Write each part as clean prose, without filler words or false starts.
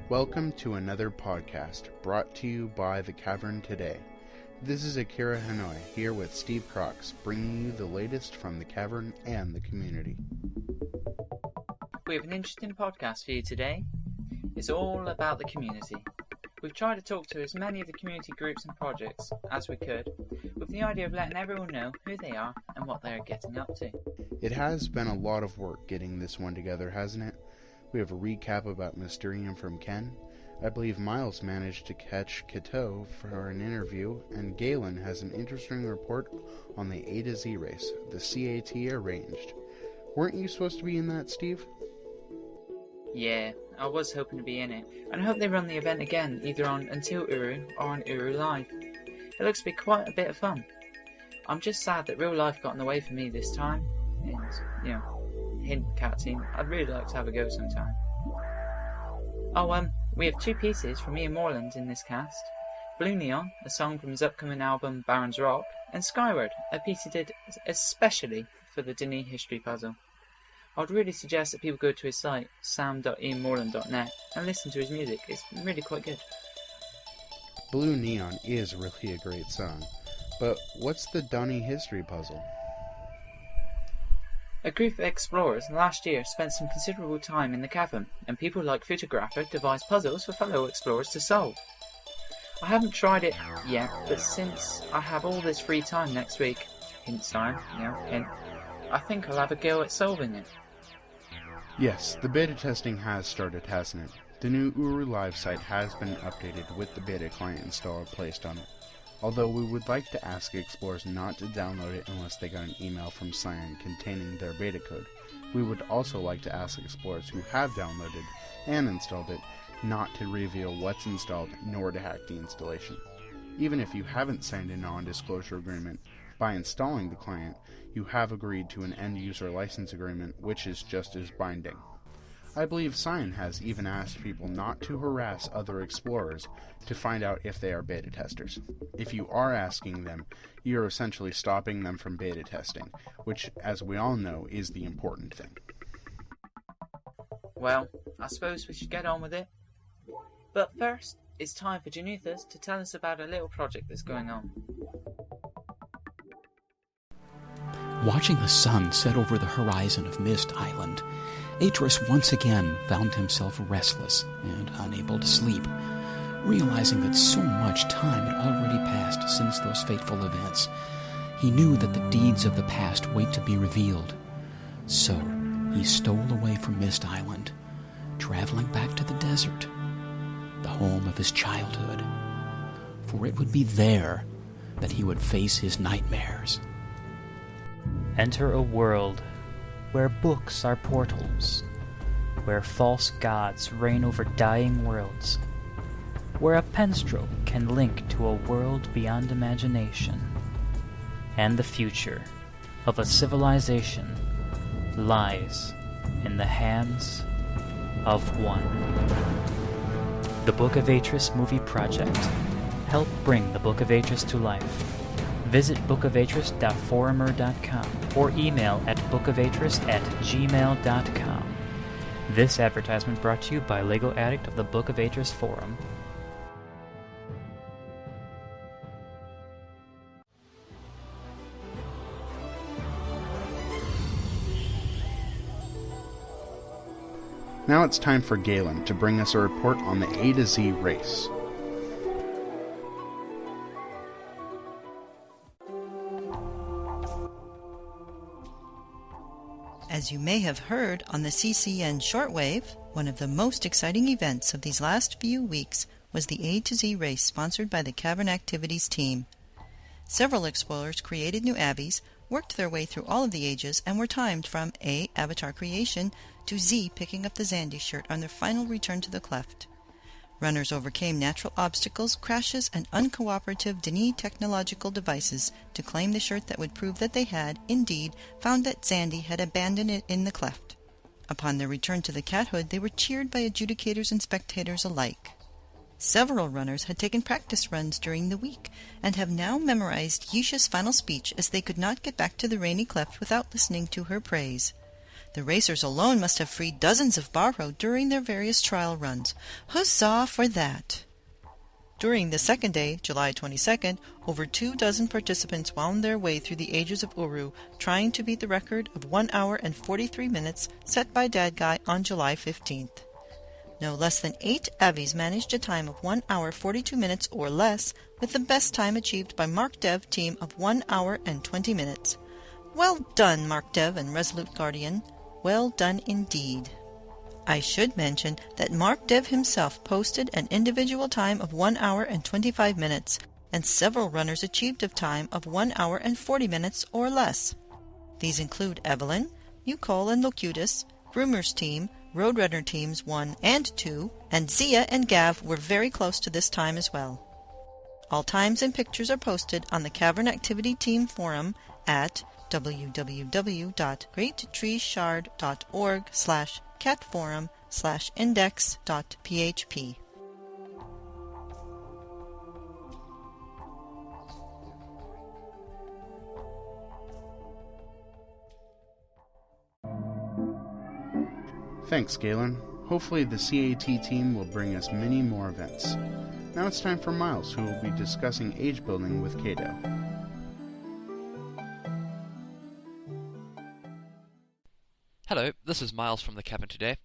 Welcome to another podcast brought to you by The Cavern Today. This is Akira Hanoi here with Steve Crocs, bringing you the latest from the Cavern and the community. We have an interesting podcast for you today. It's all about the community. We've tried to talk to as many of the community groups and projects as we could, with the idea of letting everyone know who they are and what they are getting up to. It has been a lot of work getting this one together, hasn't it? We have a recap about Mysterium from Ken. I believe Miles managed to catch Kato for an interview, and Galen has an interesting report on the A to Z race, the CAT arranged. Weren't you supposed to be in that, Steve? Yeah, I was hoping to be in it, and I hope they run the event again, either on Until Uru or on Uru Live. It looks to be quite a bit of fun. I'm just sad that real life got in the way for me this time, and, hint cat team, I'd really like to have a go sometime. We have two pieces from Ian Moreland in this cast. Blue Neon, a song from his upcoming album Baron's Rock, and Skyward, a piece he did especially for the Denis History Puzzle. I would really suggest that people go to his site, sam.ianmoreland.net, and listen to his music. It's really quite good. Blue Neon is really a great song, but what's the Denis History Puzzle? A group of explorers last year spent some considerable time in the cavern, and people like Photographer devised puzzles for fellow explorers to solve. I haven't tried it yet, but since I have all this free time next week, hint time, hint, I think I'll have a go at solving it. Yes, the beta testing has started, hasn't it? The new Uru Live site has been updated with the beta client installer placed on it. Although we would like to ask explorers not to download it unless they got an email from Cyan containing their beta code, we would also like to ask explorers who have downloaded and installed it not to reveal what's installed nor to hack the installation. Even if you haven't signed a non-disclosure agreement, by installing the client, you have agreed to an end-user license agreement which is just as binding. I believe Cyan has even asked people not to harass other explorers to find out if they are beta testers. If you are asking them, you are essentially stopping them from beta testing, which, as we all know, is the important thing. Well, I suppose we should get on with it. But first, it's time for Januthas to tell us about a little project that's going on. Watching the sun set over the horizon of Mist Island, Atris once again found himself restless and unable to sleep, realizing that so much time had already passed since those fateful events. He knew that the deeds of the past wait to be revealed. So he stole away from Mist Island, traveling back to the desert, the home of his childhood, for it would be there that he would face his nightmares. Enter a world where books are portals, where false gods reign over dying worlds, where a penstroke can link to a world beyond imagination, and the future of a civilization lies in the hands of one. The Book of Atris Movie Project. Help bring the Book of Atris to life. Visit bookofatris.forumer.com or email at bookofatris@gmail.com. This advertisement brought to you by Lego Addict of the Book of Atris Forum. Now it's time for Galen to bring us a report on the A to Z race. As you may have heard on the CCN shortwave, one of the most exciting events of these last few weeks was the A to Z race sponsored by the Cavern Activities team. Several explorers created new abbeys, worked their way through all of the ages, and were timed from A, avatar creation, to Z, picking up the Xandy shirt on their final return to the cleft. Runners overcame natural obstacles, crashes, and uncooperative Denis technological devices to claim the shirt that would prove that they had, indeed, found that Xandy had abandoned it in the cleft. Upon their return to the Cat Hood, they were cheered by adjudicators and spectators alike. Several runners had taken practice runs during the week and have now memorized Yisha's final speech, as they could not get back to the rainy cleft without listening to her praise. The racers alone must have freed dozens of Barro during their various trial runs. Huzzah for that! During the second day, July 22nd, over 24 participants wound their way through the ages of Uru, trying to beat the record of 1 hour and 43 minutes set by Dadguy on July 15th. No less than 8 Avis managed a time of 1 hour 42 minutes or less, with the best time achieved by Mark Dev team of 1 hour and 20 minutes. Well done, Mark Dev and Resolute Guardian. Well done indeed. I should mention that Mark Dev himself posted an individual time of 1 hour and 25 minutes, and several runners achieved a time of 1 hour and 40 minutes or less. These include Evelyn, Nicole and Locutus, Rumor's team, Roadrunner teams 1 and 2, and Zia and Gav were very close to this time as well. All times and pictures are posted on the Cavern Activity Team forum at www.greattreeshard.org/catforum/index.php. Thanks, Galen. Hopefully the CAT team will bring us many more events. Now it's time for Miles, who will be discussing age building with Kato. Hello, this is Miles from the Cavern today.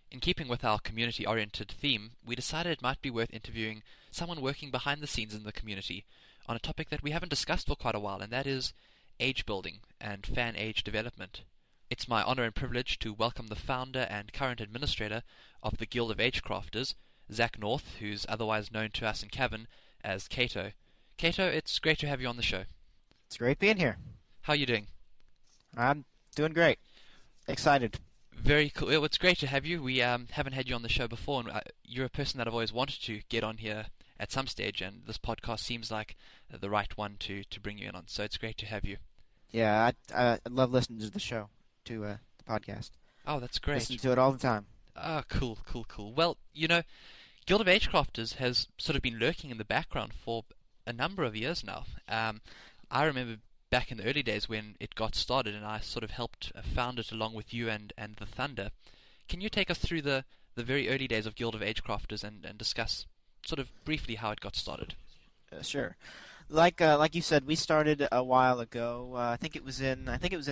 In keeping with our community-oriented theme, we decided it might be worth interviewing someone working behind the scenes in the community on a topic that we haven't discussed for quite a while, and that is age building and fan age development. It's my honor and privilege to welcome the founder and current administrator of the Guild of Agecrafters, Zach North, who's otherwise known to us in Cavern as Kato. Kato, it's great to have you on the show. It's great being here. How are you doing? I'm doing great. Excited. Very cool. Well, it's great to have you. We haven't had you on the show before, and you're a person that I've always wanted to get on here at some stage, and this podcast seems like the right one to bring you in on. So it's great to have you. Yeah, I love listening to the show, to the podcast. Oh, that's great. Listen to it all the time. Ah, cool. Well, you know, Guild of Agecrafters has sort of been lurking in the background for a number of years now. I remember back in the early days when it got started, and I sort of helped found it along with you and the Thunder. Can you take us through the very early days of Guild of Agecrafters and discuss sort of briefly how it got started? Sure. Like you said, we started a while ago. I think it was in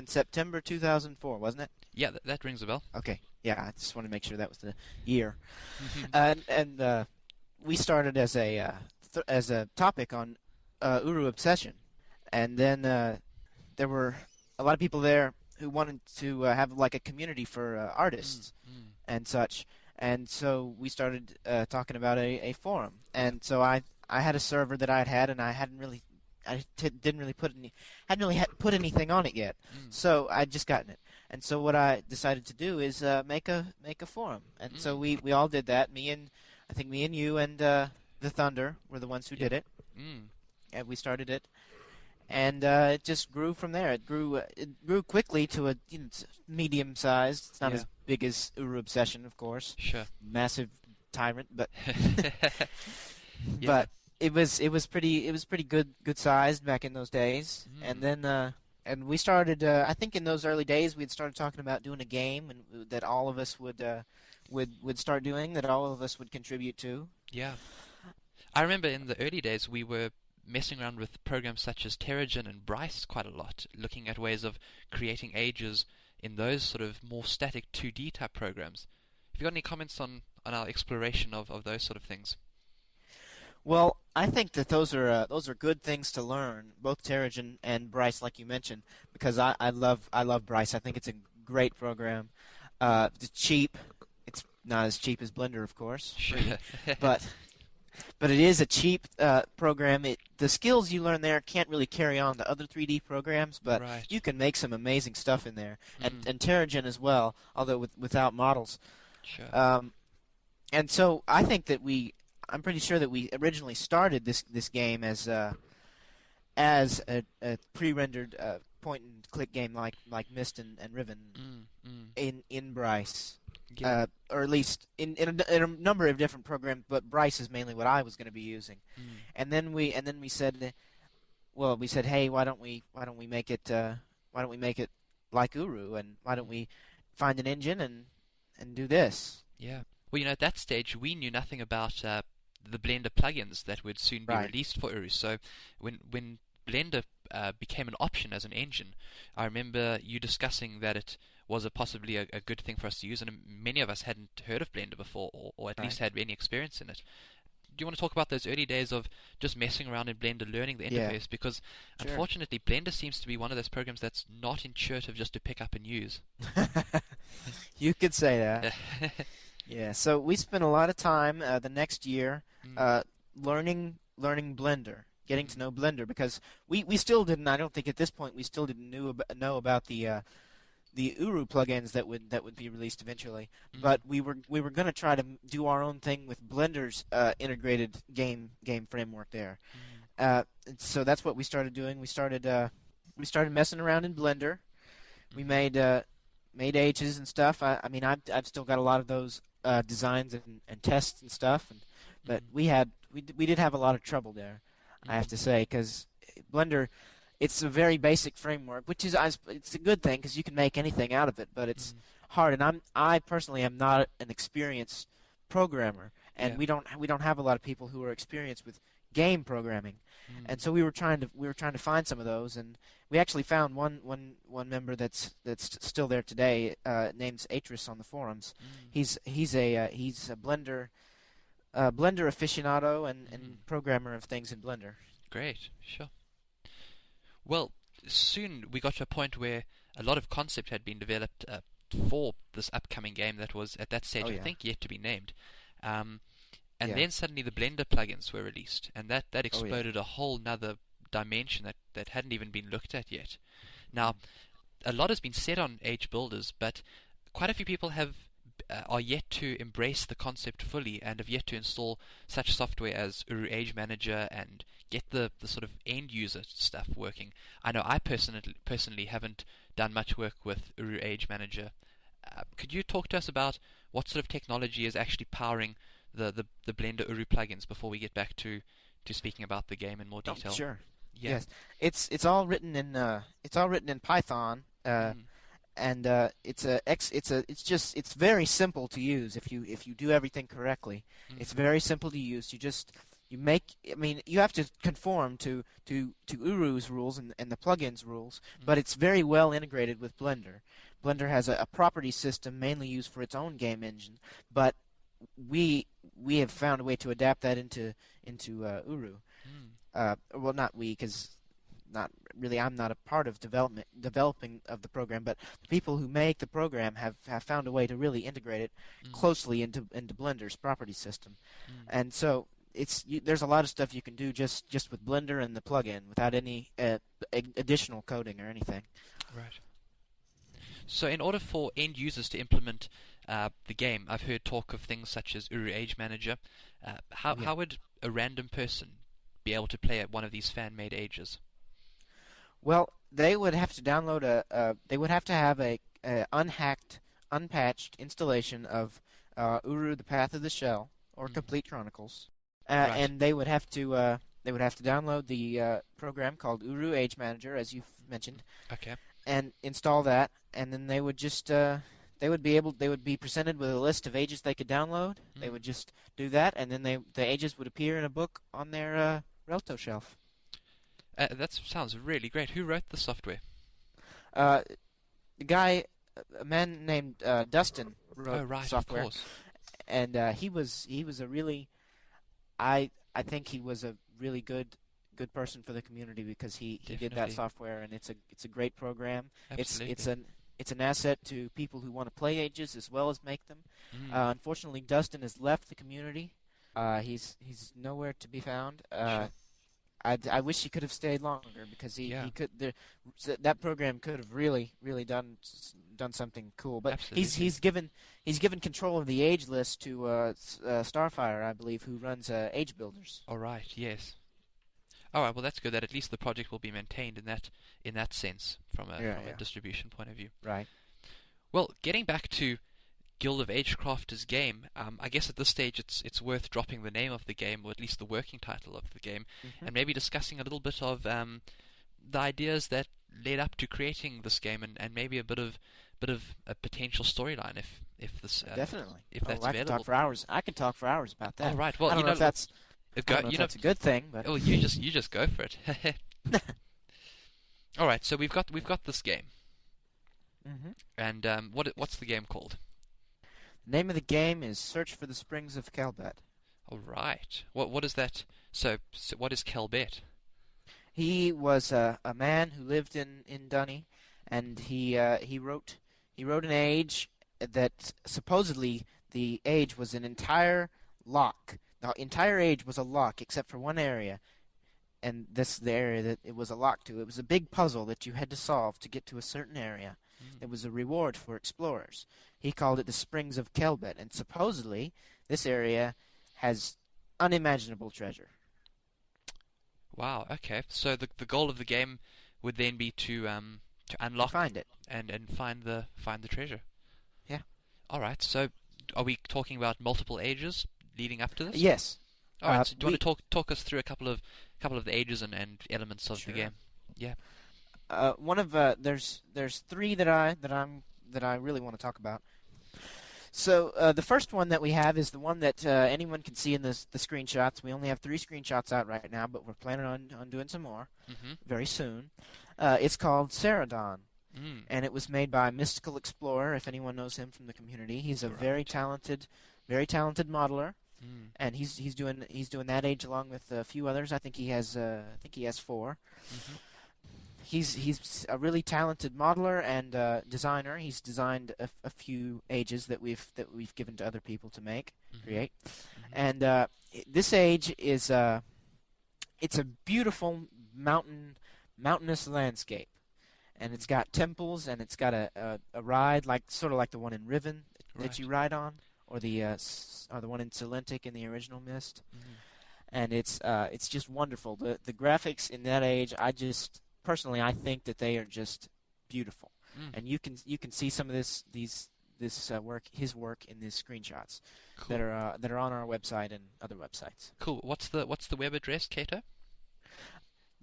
September 2004, wasn't it? Yeah, that rings a bell. Okay. Yeah, I just want to make sure that was the year. and we started as a topic on Uru obsession, and then there were a lot of people there who wanted to have like a community for artists and such, and so we started talking about a forum. And so I had a server that I had, and I hadn't really put anything on it yet. So I'd just gotten it, and so what I decided to do is make a forum, and so we all did that. I think me and you and the Thunder were the ones who did it, and we started it, and it just grew from there. It grew quickly to a medium sized. It's not as big as Uru Obsession, of course. Sure. Massive tyrant, but Yeah. but it was pretty good sized back in those days. And then and we started. I think in those early days we had started talking about doing a game, and that all of us would start doing, that all of us would contribute to. Yeah. I remember in the early days we were messing around with programs such as Terrigen and Bryce quite a lot, looking at ways of creating ages in those sort of more static 2D type programs. Have you got any comments on our exploration of those sort of things? Well, I think that those are good things to learn, both Terrigen and Bryce, like you mentioned, because I love Bryce. I think it's a great program. It's cheap. It's not as cheap as Blender, of course, Sure. but it is a cheap program. The skills you learn there can't really carry on to other 3D programs, but Right. you can make some amazing stuff in there, and Terrigen as well, although without models. Sure. And so I think that I'm pretty sure that we originally started this game as a pre-rendered point-and-click game like Myst and Riven in Bryce. Yeah. or at least in a number of different programs. But Bryce is mainly what I was going to be using. And then we said, well, we said, hey, why don't we make it like Uru, and why don't we find an engine and do this? Yeah. Well, at that stage, we knew nothing about the Blender plugins that would soon be Right. released for Uru. So when Blender became an option as an engine, I remember you discussing that it was possibly a good thing for us to use, and many of us hadn't heard of Blender before, or at Right. least had any experience in it. Do you want to talk about those early days of just messing around in Blender, learning the Yeah. interface? Because Sure. unfortunately, Blender seems to be one of those programs that's not intuitive just to pick up and use. You could say that. Yeah. So we spent a lot of time the next year learning Blender, getting to know Blender, because we still didn't. I don't think at this point we still didn't know about the Uru plugins that would be released eventually. But we were going to try to do our own thing with Blender's integrated game framework there. So that's what we started doing. We started messing around in Blender. We made H's and stuff. I mean, I've still got a lot of those designs and tests and stuff. But we did have a lot of trouble there, I have to say, because Blender, it's a very basic framework, which is it's a good thing because you can make anything out of it. But it's hard, and I personally am not an experienced programmer, and we don't have a lot of people who are experienced with game programming. And so we were trying to find some of those, and we actually found one member that's still there today, named Atris on the forums. He's a Blender aficionado and programmer of things in Blender. Great, sure. Well, soon we got to a point where a lot of concept had been developed for this upcoming game that was at that stage, I think, yet to be named. And then suddenly the Blender plugins were released, and that exploded a whole nother dimension that hadn't even been looked at yet. Now, a lot has been said on Age Builders, but quite a few people are yet to embrace the concept fully and have yet to install such software as Uru Age Manager and get the sort of end user stuff working. I know I personally haven't done much work with Uru Age Manager. Could you talk to us about what sort of technology is actually powering the Blender Uru plugins before we get back to speaking about the game in more detail? Oh, sure. Yeah. Yes, it's all written in Python, and it's very simple to use if you do everything correctly. It's very simple to use. You have to conform to Uru's rules and the plugins rules, but it's very well integrated with Blender. Blender has a property system mainly used for its own game engine, but we have found a way to adapt that into Uru. Well, not we, because not really. I'm not a part of developing of the program, but the people who make the program have found a way to really integrate it closely into Blender's property system, and so there's a lot of stuff you can do just with Blender and the plugin without any additional coding or anything. Right. So in order for end users to implement the game, I've heard talk of things such as Uru Age Manager. How would a random person be able to play at one of these fan-made ages? Well, they would have to download they would have to have a unhacked, unpatched installation of Uru: The Path of the Shell or Complete Chronicles, and they would have to download the program called Uru Age Manager, as you've mentioned. Okay. And install that, and then they would just they would be presented with a list of ages they could download. They would just do that, and then the ages would appear in a book on their Relto shelf. That sounds really great. Who wrote the software? A man named Dustin wrote the software. Of course. And he was a really, I think he was a really good person for the community, because he did that software, and it's a great program. Absolutely. It's an asset to people who want to play ages as well as make them. Unfortunately, Dustin has left the community. He's nowhere to be found. Sure. I wish he could have stayed longer, because he could. That program could have really done something cool. But he's given control of the age list to Starfire, I believe, who runs Age Builders. All right. Yes. All right. Well, that's good. That at least the project will be maintained in that sense from a distribution point of view. Right. Well, getting back to Guild of Agecrafters game. I guess at this stage it's worth dropping the name of the game, or at least the working title of the game, and maybe discussing a little bit of the ideas that led up to creating this game, and maybe a bit of a potential storyline if this Definitely. if that's I can available. talk for hours. I can talk for hours about that. All right. Well, I don't know if that's I don't know if that's a good thing, but Oh, you just go for it. All right. So we've got this game, and what's the game called? The name of the game is Search for the Springs of Kelbet. All right. What is that? So what is Kelbet? He was a man who lived in Dunny, and he wrote an age that supposedly the age was an entire lock. The entire age was a lock except for one area, and this is the area that it was a lock to. It was a big puzzle that you had to solve to get to a certain area. It was a reward for explorers. He called it the Springs of Kelbet, and supposedly this area has unimaginable treasure. Wow. Okay. So the goal of the game would then be to unlock Find it. and find the treasure. Yeah. All right. So are we talking about multiple ages leading up to this? Yes. All right. So do you want to talk us through a couple of the ages and elements of Sure. the game? Yeah. One of there's three that I really want to talk about. So the first one that we have is the one that anyone can see in the screenshots. We only have 3 screenshots out right now, but we're planning on doing some more very soon. It's called Ceradon, and it was made by Mystical Explorer. If anyone knows him from the community, he's a very talented modeler, and he's doing that age along with a few others. I think he has 4. He's a really talented modeler and designer. He's designed a few ages that we've given to other people to create. And this age is it's a beautiful mountainous landscape, and it's got temples, and it's got a ride sort of like the one in Riven that you ride on, or the one in Celentic in the original Myst. And it's just wonderful. The graphics in that age, personally, I think that they are just beautiful, and you can see some of his work in these screenshots that are on our website and other websites. Cool. What's the web address, Kato?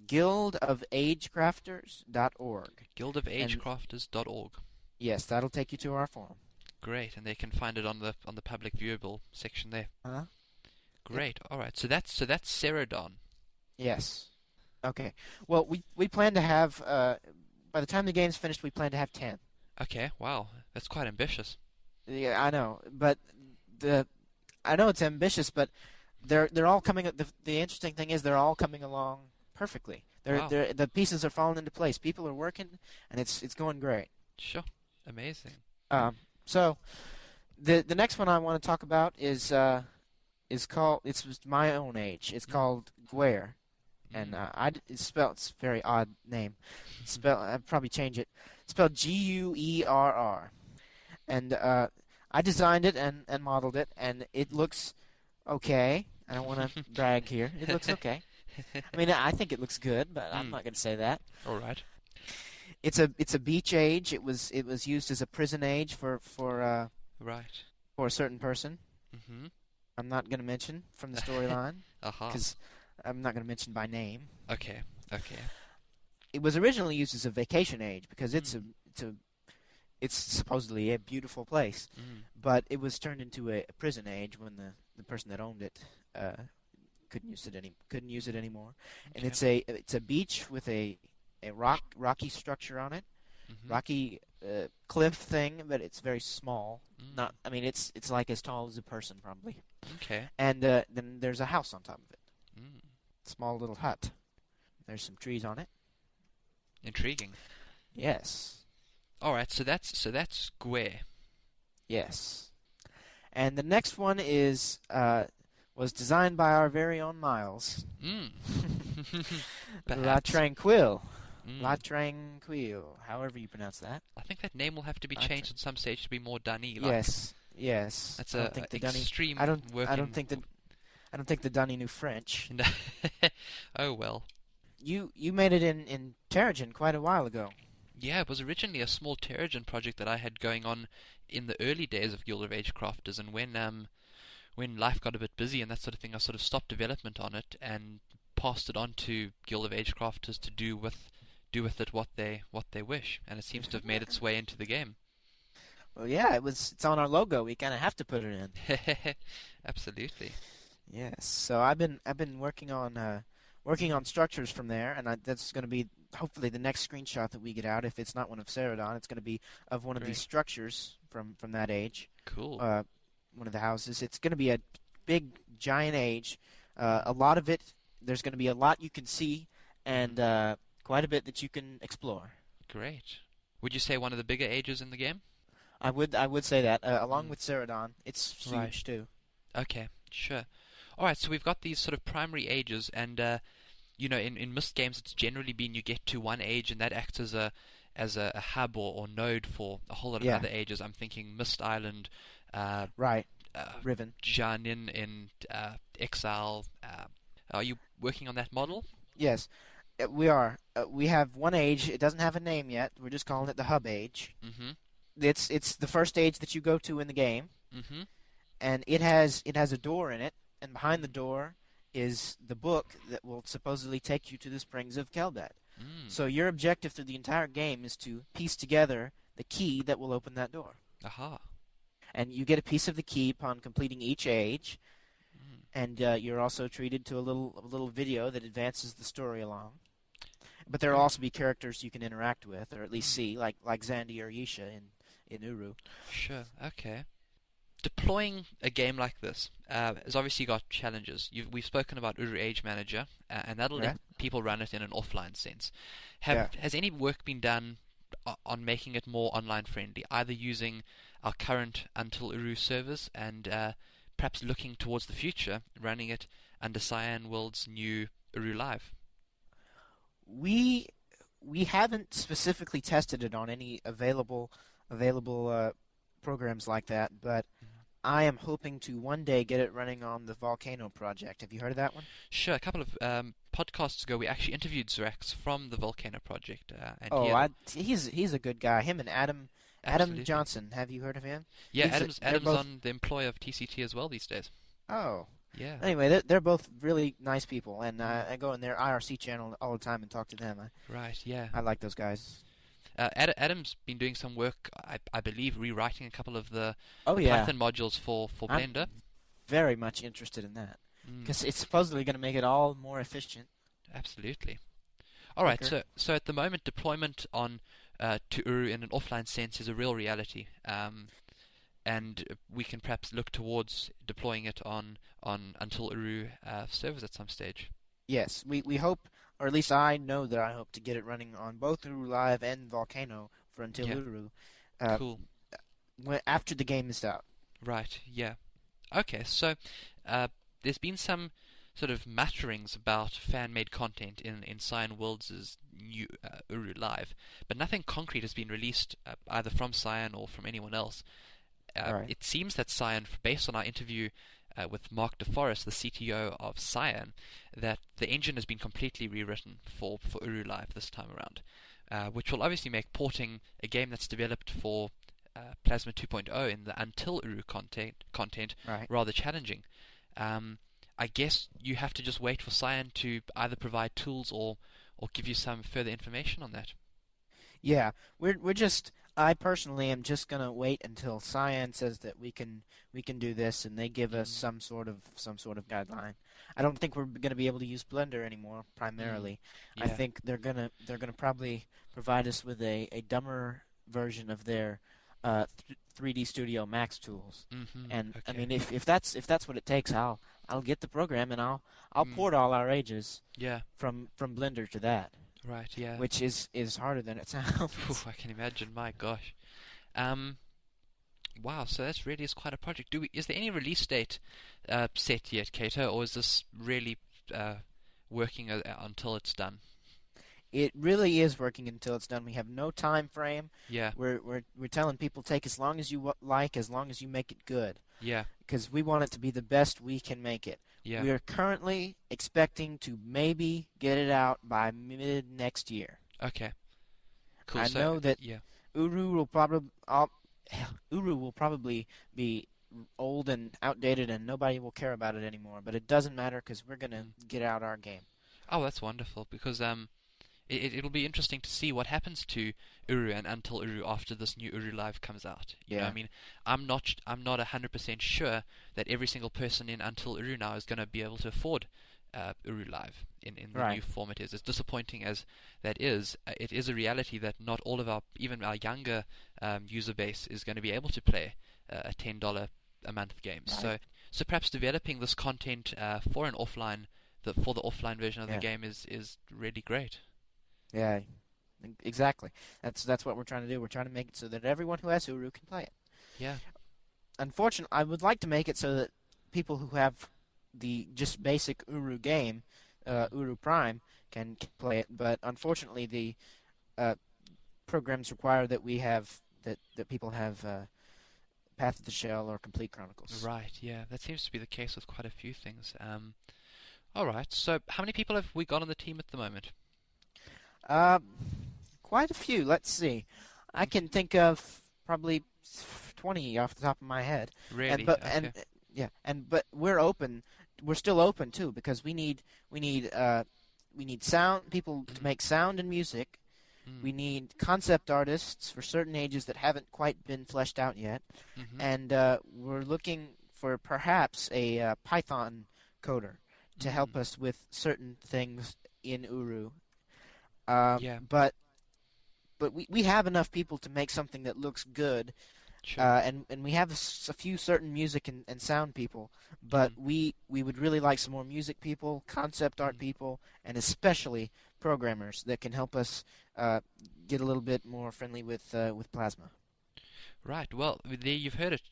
Guildofagecrafters.org. Guildofagecrafters.org. Yes, that'll take you to our forum. Great, and they can find it on the public viewable section there. Great. All right. So that's Ceradon. Yes. Okay. Well, we plan to have by the time the game's finished, we plan to have 10. Okay. Wow, that's quite ambitious. Yeah, I know, but I know it's ambitious, but they're all coming. The interesting thing is they're all coming along perfectly. The pieces are falling into place. People are working, and it's going great. Sure. Amazing. So the next one I want to talk about is called. It's my own age. It's called Guerre. And it's a very odd name. I'd probably change it. It's spelled Guerr. And I designed it and modeled it, and it looks okay. I don't want to brag here. It looks okay. I mean, I think it looks good, but I'm not going to say that. All right. It's a beach age. It was used as a prison age for a certain person. I'm not going to mention from the storyline because I'm not going to mention by name. Okay. It was originally used as a vacation age because it's supposedly a beautiful place, but it was turned into a prison age when the person that owned it couldn't use it anymore. And it's a beach with a rocky structure on it, rocky cliff thing, but it's very small. It's like as tall as a person probably. Okay. And then there's a house on top of it. Small little hut. There's some trees on it. Intriguing. Yes. All right. So that's Guerre. Yes. And the next one was designed by our very own Miles. La Tranquille. La Tranquille. However you pronounce that. I think that name will have to be changed at some stage to be more Dunny. Yes. That's extreme. I don't think the Dunny knew French. Oh well. You made it in Terrigen quite a while ago. Yeah, it was originally a small Terrigen project that I had going on in the early days of Guild of Age Crafters, and when life got a bit busy and that sort of thing, I sort of stopped development on it and passed it on to Guild of Age Crafters to do with it what they wish, and it seems to have made its way into the game. Well, yeah, it's on our logo. We kind of have to put it in. Absolutely. Yes. So I've been working on structures from there, and that's going to be hopefully the next screenshot that we get out. If it's not one of Celadon, it's going to be of one of these structures from that age. Cool. One of the houses. It's going to be a big, giant age. A lot of it. There's going to be a lot you can see, and quite a bit that you can explore. Great. Would you say one of the bigger ages in the game? I would say that, along with Celadon. It's huge too. Okay, sure. All right, so we've got these sort of primary ages, and in Myst games, it's generally been you get to one age, and that acts as a hub or node for a whole lot of other ages. I'm thinking Myst Island, Riven, Janin in Exile. Are you working on that model? Yes, we are. We have one age. It doesn't have a name yet. We're just calling it the hub age. Mm-hmm. It's the first age that you go to in the game, Mm-hmm. and it has a door in it, and behind the door is the book that will supposedly take you to the Springs of Kelbet. Mm. So your objective through the entire game is to piece together the key that will open that door. Aha. And you get a piece of the key upon completing each age, and you're also treated to a little video that advances the story along. But there will also be characters you can interact with, or at least see, like Xandi or Yisha in Uru. Sure. Okay. Deploying a game like this has obviously got challenges. We've spoken about Uru Age Manager, and that'll let people run it in an offline sense. Has any work been done on making it more online friendly, either using our current Until Uru servers and perhaps looking towards the future, running it under Cyan World's new Uru Live? We haven't specifically tested it on any available programs like that, but I am hoping to one day get it running on the Volcano project. Have you heard of that one? Sure. A couple of podcasts ago, we actually interviewed Zrax from the Volcano project. And he's a good guy. Him and Adam Johnson. Have you heard of him? Yeah, Adam's on the employ of TCT as well these days. Oh. Yeah. Anyway, they're both really nice people, and I go in their IRC channel all the time and talk to them. Right, yeah. I like those guys. Adam's been doing some work, I believe, rewriting a couple of the yeah. Python modules for Blender. I'm very much interested in that, because it's supposedly going to make it all more efficient. Absolutely. All right, so at the moment, deployment on to Uru in an offline sense is a real reality, and we can perhaps look towards deploying it on Until Uru servers at some stage. Yes, we hope, or at least I know that I hope to get it running on both Uru Live and Volcano for Until Uru. Cool. After the game is out. Right, yeah. Okay, so there's been some sort of matterings about fan-made content in Cyan Worlds' new Uru Live, but nothing concrete has been released either from Cyan or from anyone else. It seems that Cyan, based on our interview with Mark DeForest, the CTO of Cyan, that the engine has been completely rewritten for Uru Live this time around, which will obviously make porting a game that's developed for Plasma 2.0 in the Until Uru content rather challenging. I guess you have to just wait for Cyan to either provide tools or give you some further information on that. Yeah, I personally am just gonna wait until Cyan says that we can do this, and they give us some sort of guideline. I don't think we're gonna be able to use Blender anymore. Primarily, Yeah. I think they're gonna probably provide us with a dumber version of their 3D Studio Max tools. Mm-hmm. And okay. I mean, if that's what it takes, I'll get the program and I'll port all our ages from Blender to that. Right, yeah. Which is harder than it sounds. I can imagine. My gosh. Wow. So that really is quite a project. Is there any release date set yet, Kato, or is this really working until it's done? It really is working until it's done. We have no time frame. Yeah. We're telling people take as long as you like, as long as you make it good. Yeah. Because we want it to be the best we can make it. Yeah. We are currently expecting to maybe get it out by mid next year. Okay. Cool. I know that Uru will probably Uru will probably be old and outdated and nobody will care about it anymore, but it doesn't matter because we're going to get out our game. Oh, that's wonderful, because it'll be interesting to see what happens to Uru and Until Uru after this new Uru Live comes out. You know, I mean, I'm not 100% sure that every single person in Until Uru now is going to be able to afford Uru Live in the new form it is. As disappointing as that is, it is a reality that not all of even our younger user base is going to be able to play a $10 a month game. Right. So perhaps developing this content for the offline version of the game is really great. Yeah, exactly. That's what we're trying to do. We're trying to make it so that everyone who has Uru can play it. Yeah. Unfortunately, I would like to make it so that people who have the just basic Uru game, Uru Prime, can play it. But unfortunately, the programs require that that people have Path of the Shell or Complete Chronicles. Right. Yeah, that seems to be the case with quite a few things. All right. So, how many people have we got on the team at the moment? Quite a few. Let's see. I can think of probably 20 off the top of my head. Really? But we're open. We're still open too, because we need sound people to make sound and music. We need concept artists for certain ages that haven't quite been fleshed out yet, and we're looking for perhaps a Python coder to help us with certain things in Uru. But we have enough people to make something that looks good. Sure. And we have a few certain music and sound people, but we would really like some more music people, concept art people, and especially programmers that can help us get a little bit more friendly with Plasma. Right. Well, there you've heard it.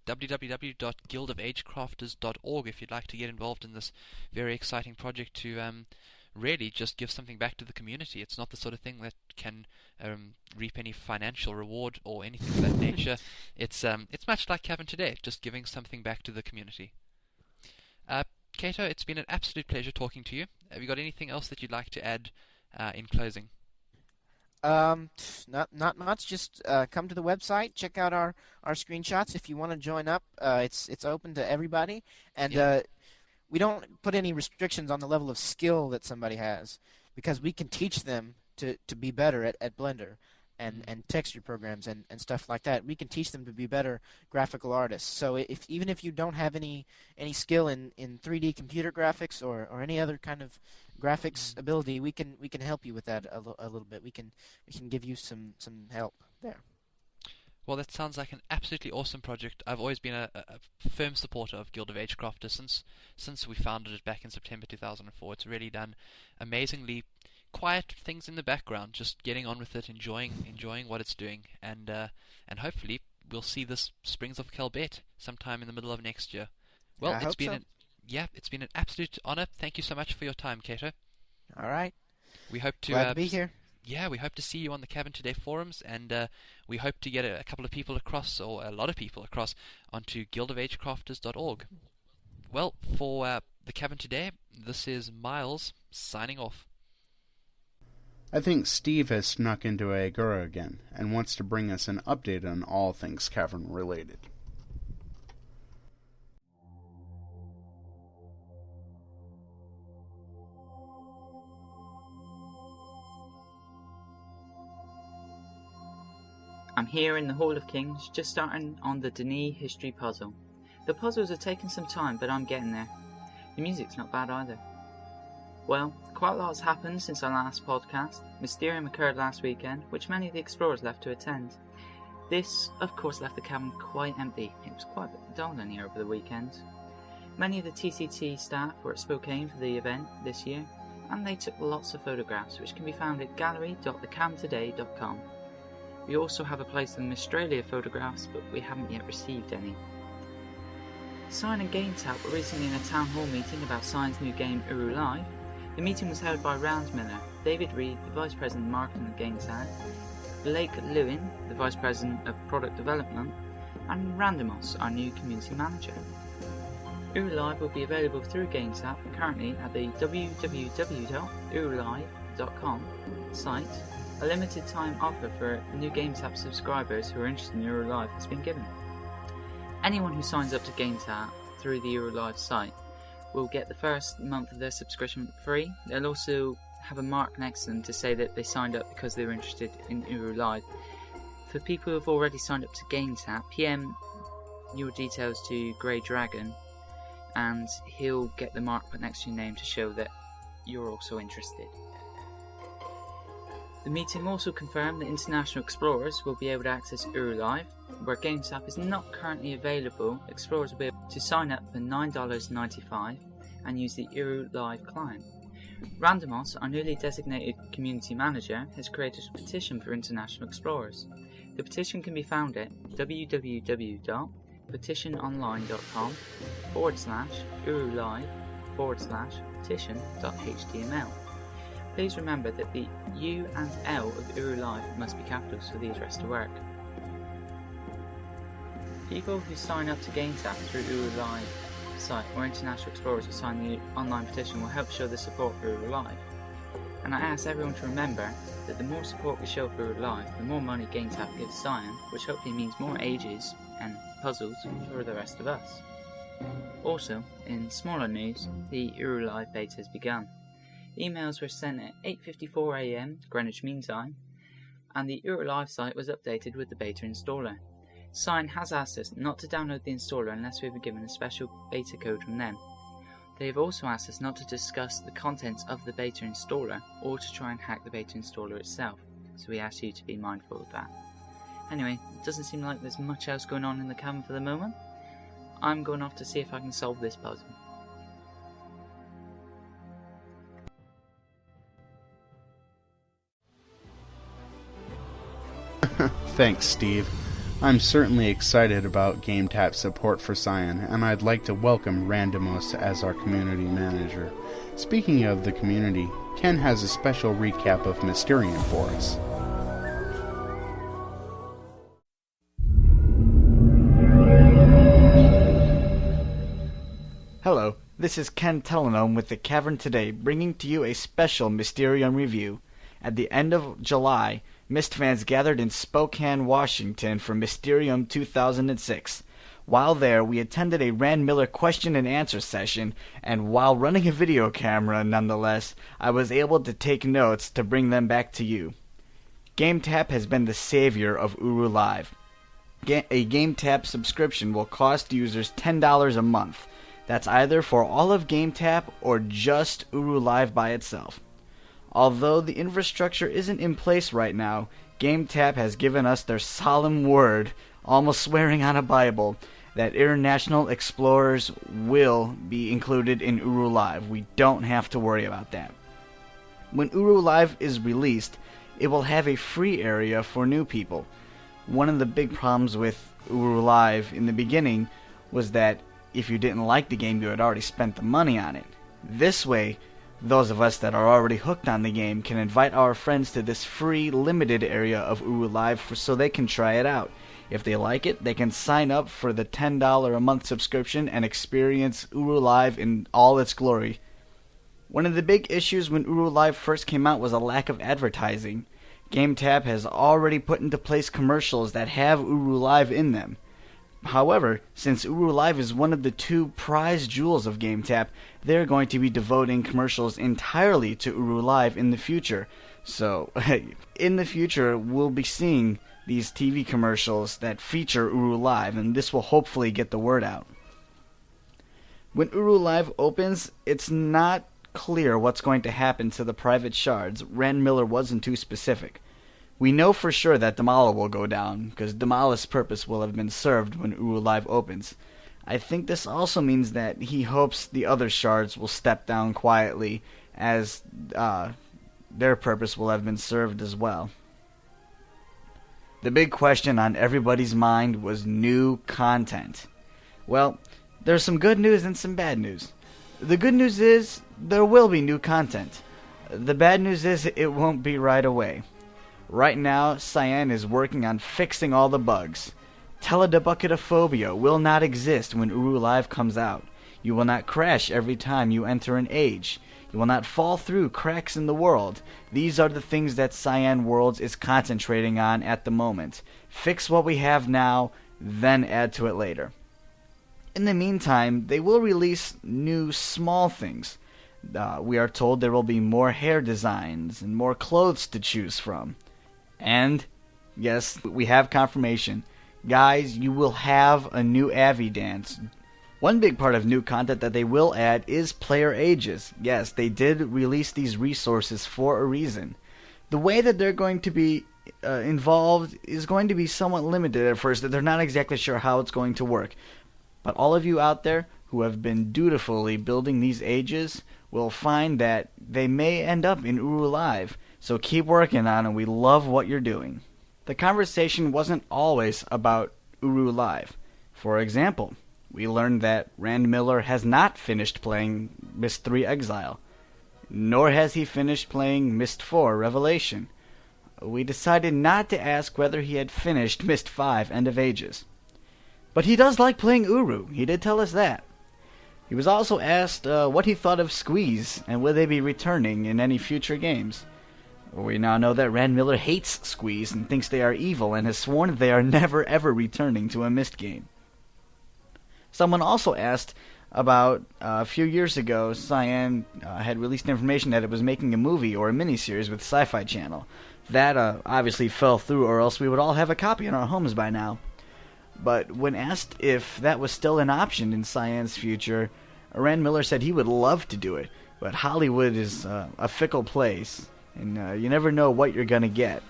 www.guildofagecrafters.org if you'd like to get involved in this very exciting project to really just give something back to the community. It's not the sort of thing that can reap any financial reward or anything of that nature. It's much like Cavern Today, just giving something back to the community. Kato, it's been an absolute pleasure talking to you. Have you got anything else that you'd like to add in closing? Not much. Just come to the website, check out our screenshots. If you want to join up, it's open to everybody, and we don't put any restrictions on the level of skill that somebody has, because we can teach them to be better at Blender and texture programs and stuff like that. We can teach them to be better graphical artists. So even if you don't have any skill in 3D computer graphics or any other kind of graphics ability, we can help you with that a little bit. We can give you some help there. Well, that sounds like an absolutely awesome project. I've always been a firm supporter of Guild of Agecrafters since we founded it back in September 2004. It's really done amazingly quiet things in the background, just getting on with it, enjoying what it's doing, and hopefully we'll see this Springs of Kelbet sometime in the middle of next year. Well, it's been an absolute honor. Thank you so much for your time, Kato. All right. We hope to glad to be here. Yeah, we hope to see you on the Cavern Today forums, and we hope to get a couple of people across, or a lot of people across, onto guildofagecrafters.org. Well, for the Cavern Today, this is Miles signing off. I think Steve has snuck into Agora again, and wants to bring us an update on all things Cavern related. I'm here in the Hall of Kings, just starting on the Denis history puzzle. The puzzles are taking some time, but I'm getting there. The music's not bad either. Well, quite a lot has happened since our last podcast. Mysterium occurred last weekend, which many of the explorers left to attend. This, of course, left the cavern quite empty. It was quite a bit dull in here over the weekend. Many of the TCT staff were at Spokane for the event this year, and they took lots of photographs, which can be found at gallery.thecaverntoday.com. We also have a place in Australia photographs, but we haven't yet received any. Sign and GameTap were recently in a town hall meeting about Sign's new game Uru Live. The meeting was held by Round Miller, David Reed, the Vice President of Marketing of GameTap, Blake Lewin, the Vice President of Product Development, and Randomos, our new Community Manager. Uru Live will be available through GameTap currently at the www.urulive.com site, A limited time offer for new GameTap subscribers who are interested in Uru Live has been given. Anyone who signs up to GameTap through the Uru Live site will get the first month of their subscription free. They'll also have a mark next to them to say that they signed up because they were interested in Uru Live. For people who have already signed up to GameTap, PM your details to Grey Dragon and he'll get the mark put next to your name to show that you're also interested. The meeting also confirmed that international explorers will be able to access Uru Live. Where GameTap is not currently available, explorers will be able to sign up for $9.95 and use the Uru Live client. Randomos, our newly designated community manager, has created a petition for international explorers. The petition can be found at www.petitiononline.com/urulive/petition.html. Please remember that the U and L of Uru Live must be capitals for the address to work. People who sign up to GameTap through Uru Live site or international explorers who sign the online petition will help show the support for Uru Live. And I ask everyone to remember that the more support we show for Uru Live, the more money GameTap gives Cyan, which hopefully means more ages and puzzles for the rest of us. Also, in smaller news, the Uru Live beta has begun. Emails were sent at 8:54 AM Greenwich Mean Time, and the Uru Live site was updated with the beta installer. Cyan has asked us not to download the installer unless we have been given a special beta code from them. They have also asked us not to discuss the contents of the beta installer or to try and hack the beta installer itself, so we ask you to be mindful of that. Anyway, it doesn't seem like there's much else going on in the cabin for the moment. I'm going off to see if I can solve this puzzle. Thanks, Steve. I'm certainly excited about GameTap's support for Cyan, and I'd like to welcome Randomos as our community manager. Speaking of the community, Ken has a special recap of Mysterium for us. Hello, this is Ken Telenome with The Cavern Today, bringing to you a special Mysterium review. At the end of July, Myst fans gathered in Spokane, Washington for Mysterium 2006. While there, we attended a Rand Miller question and answer session, and while running a video camera nonetheless, I was able to take notes to bring them back to you. GameTap has been the savior of Uru Live. A GameTap subscription will cost users $10 a month. That's either for all of GameTap or just Uru Live by itself. Although the infrastructure isn't in place right now, GameTap has given us their solemn word, almost swearing on a Bible, that international explorers will be included in Uru Live. We don't have to worry about that. When Uru Live is released, it will have a free area for new people. One of the big problems with Uru Live in the beginning was that if you didn't like the game, you had already spent the money on it. This way, those of us that are already hooked on the game can invite our friends to this free, limited area of Uru Live so they can try it out. If they like it, they can sign up for the $10 a month subscription and experience Uru Live in all its glory. One of the big issues when Uru Live first came out was a lack of advertising. GameTap has already put into place commercials that have Uru Live in them. However, since Uru Live is one of the two prized jewels of GameTap, they're going to be devoting commercials entirely to Uru Live in the future. So, in the future, we'll be seeing these TV commercials that feature Uru Live, and this will hopefully get the word out. When Uru Live opens, it's not clear what's going to happen to the private shards. Rand Miller wasn't too specific. We know for sure that Damala will go down, because Damala's purpose will have been served when Uru Live opens. I think this also means that he hopes the other shards will step down quietly, as their purpose will have been served as well. The big question on everybody's mind was new content. Well, there's some good news and some bad news. The good news is there will be new content. The bad news is it won't be right away. Right now, Cyan is working on fixing all the bugs. Teledebucketophobia will not exist when Uru Live comes out. You will not crash every time you enter an age. You will not fall through cracks in the world. These are the things that Cyan Worlds is concentrating on at the moment. Fix what we have now, then add to it later. In the meantime, they will release new small things. We are told there will be more hair designs and more clothes to choose from. And, yes, we have confirmation. Guys, you will have a new Avi dance. One big part of new content that they will add is player ages. Yes, they did release these resources for a reason. The way that they're going to be involved is going to be somewhat limited at first. They're not exactly sure how it's going to work. But all of you out there who have been dutifully building these ages will find that they may end up in Uru Live. So keep working on it. We love what you're doing. The conversation wasn't always about Uru Live. For example, we learned that Rand Miller has not finished playing Myst 3 Exile, nor has he finished playing Myst 4 Revelation. We decided not to ask whether he had finished Myst 5 End of Ages. But he does like playing Uru. He did tell us that. He was also asked what he thought of Squeeze, and will they be returning in any future games. We now know that Rand Miller hates Squeeze and thinks they are evil, and has sworn that they are never ever returning to a Myst game. Someone also asked about a few years ago, Cyan had released information that it was making a movie or a miniseries with Sci-Fi Channel. That obviously fell through, or else we would all have a copy in our homes by now. But when asked if that was still an option in Cyan's future, Rand Miller said he would love to do it, but Hollywood is a fickle place, and you never know what you're going to get.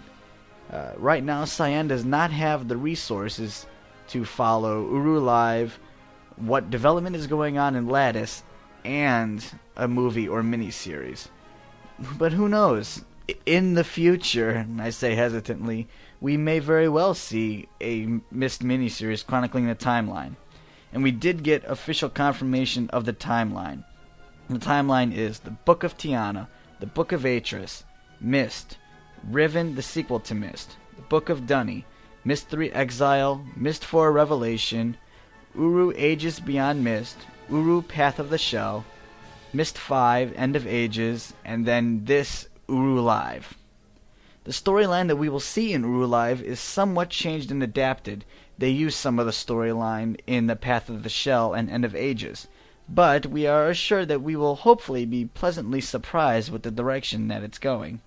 Right now, Cyan does not have the resources to follow Uru Live, what development is going on in Lattice, and a movie or miniseries. But who knows? In the future, and I say hesitantly, we may very well see a Myst miniseries chronicling the timeline. And we did get official confirmation of the timeline. The timeline is the Book of Tiana, the Book of Atris, Myst, Riven, the sequel to Myst, the Book of Dunny, Myst 3 Exile, Myst 4 Revelation, Uru Ages Beyond Myst, Uru Path of the Shell, Myst 5 End of Ages, and then this Uru Live. The storyline that we will see in Uru Live is somewhat changed and adapted. They use some of the storyline in the Path of the Shell and End of Ages, but we are assured that we will hopefully be pleasantly surprised with the direction that it's going.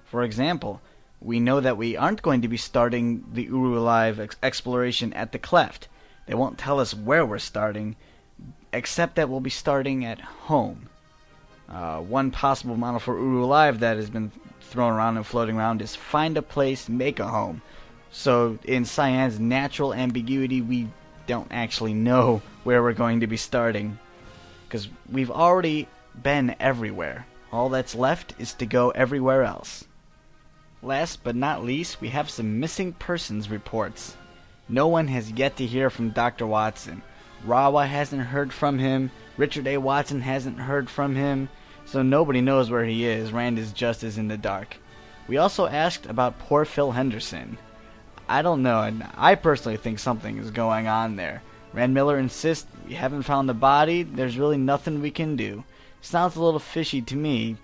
For example, we know that we aren't going to be starting the Uru Live exploration at the Cleft. They won't tell us where we're starting, except that we'll be starting at home. One possible model for Uru Live that has been thrown around and floating around is find a place, make a home. So in Cyan's natural ambiguity, we don't actually know where we're going to be starting, because we've already been everywhere. All that's left is to go everywhere else. Last but not least, we have some missing persons reports. No one has yet to hear from Dr. Watson. Rawa hasn't heard from him, Richard A. Watson hasn't heard from him, so nobody knows where he is. Rand is just as in the dark. We also asked about poor Phil Henderson. I don't know, and I personally think something is going on there. Rand Miller insists we haven't found the body, there's really nothing we can do. Sounds a little fishy to me,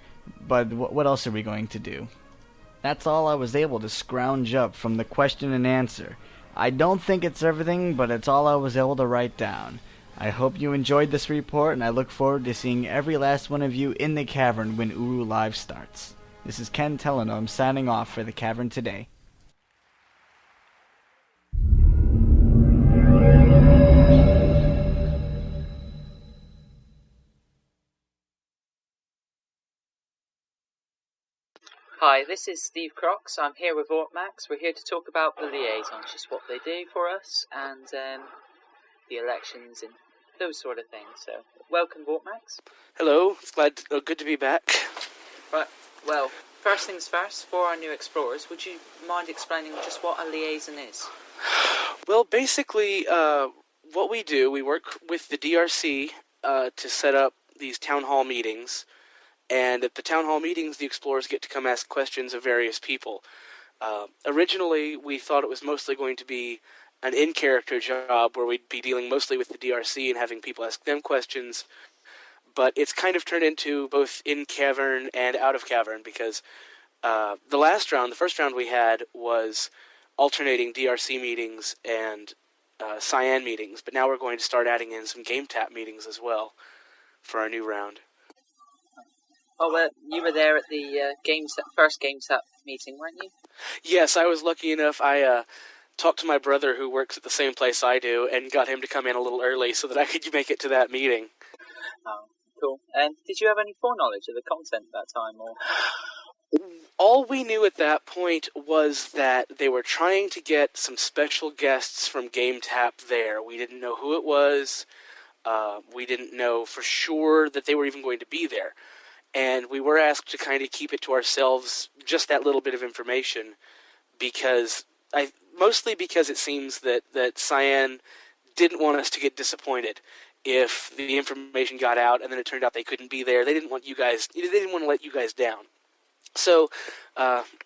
but what else are we going to do? That's all I was able to scrounge up from the question and answer. I don't think it's everything, but it's all I was able to write down. I hope you enjoyed this report, and I look forward to seeing every last one of you in the cavern when Uru Live starts. This is Ken Telenom signing off for the Cavern Today. Hi, this is Steve Crocs. I'm here with Ortmax. We're here to talk about the liaisons, just what they do for us, and the elections and those sort of things. So, welcome, Ortmax. Hello, it's good to be back. Right, well, first things first, for our new explorers, would you mind explaining just what a liaison is? Well, basically, what we do, we work with the DRC to set up these town hall meetings. And at the town hall meetings, the explorers get to come ask questions of various people. Originally, we thought it was mostly going to be an in-character job where we'd be dealing mostly with the DRC and having people ask them questions. but it's kind of turned into both in cavern and out of cavern, because the first round we had was alternating DRC meetings and Cyan meetings, but now we're going to start adding in some game tap meetings as well for our new round. Oh, well, you were there at the first game tap meeting, weren't you? Yes, I was lucky enough. I talked to my brother, who works at the same place I do, and got him to come in a little early so that I could make it to that meeting. Oh, cool. And did you have any foreknowledge of the content at that time, or? All we knew at that point was that they were trying to get some special guests from GameTap there. We didn't know who it was. We didn't know for sure that they were even going to be there. And we were asked to kind of keep it to ourselves, just that little bit of information, mostly because it seems that Cyan didn't want us to get disappointed if the information got out and then it turned out they couldn't be there. They didn't want to let you guys down. So,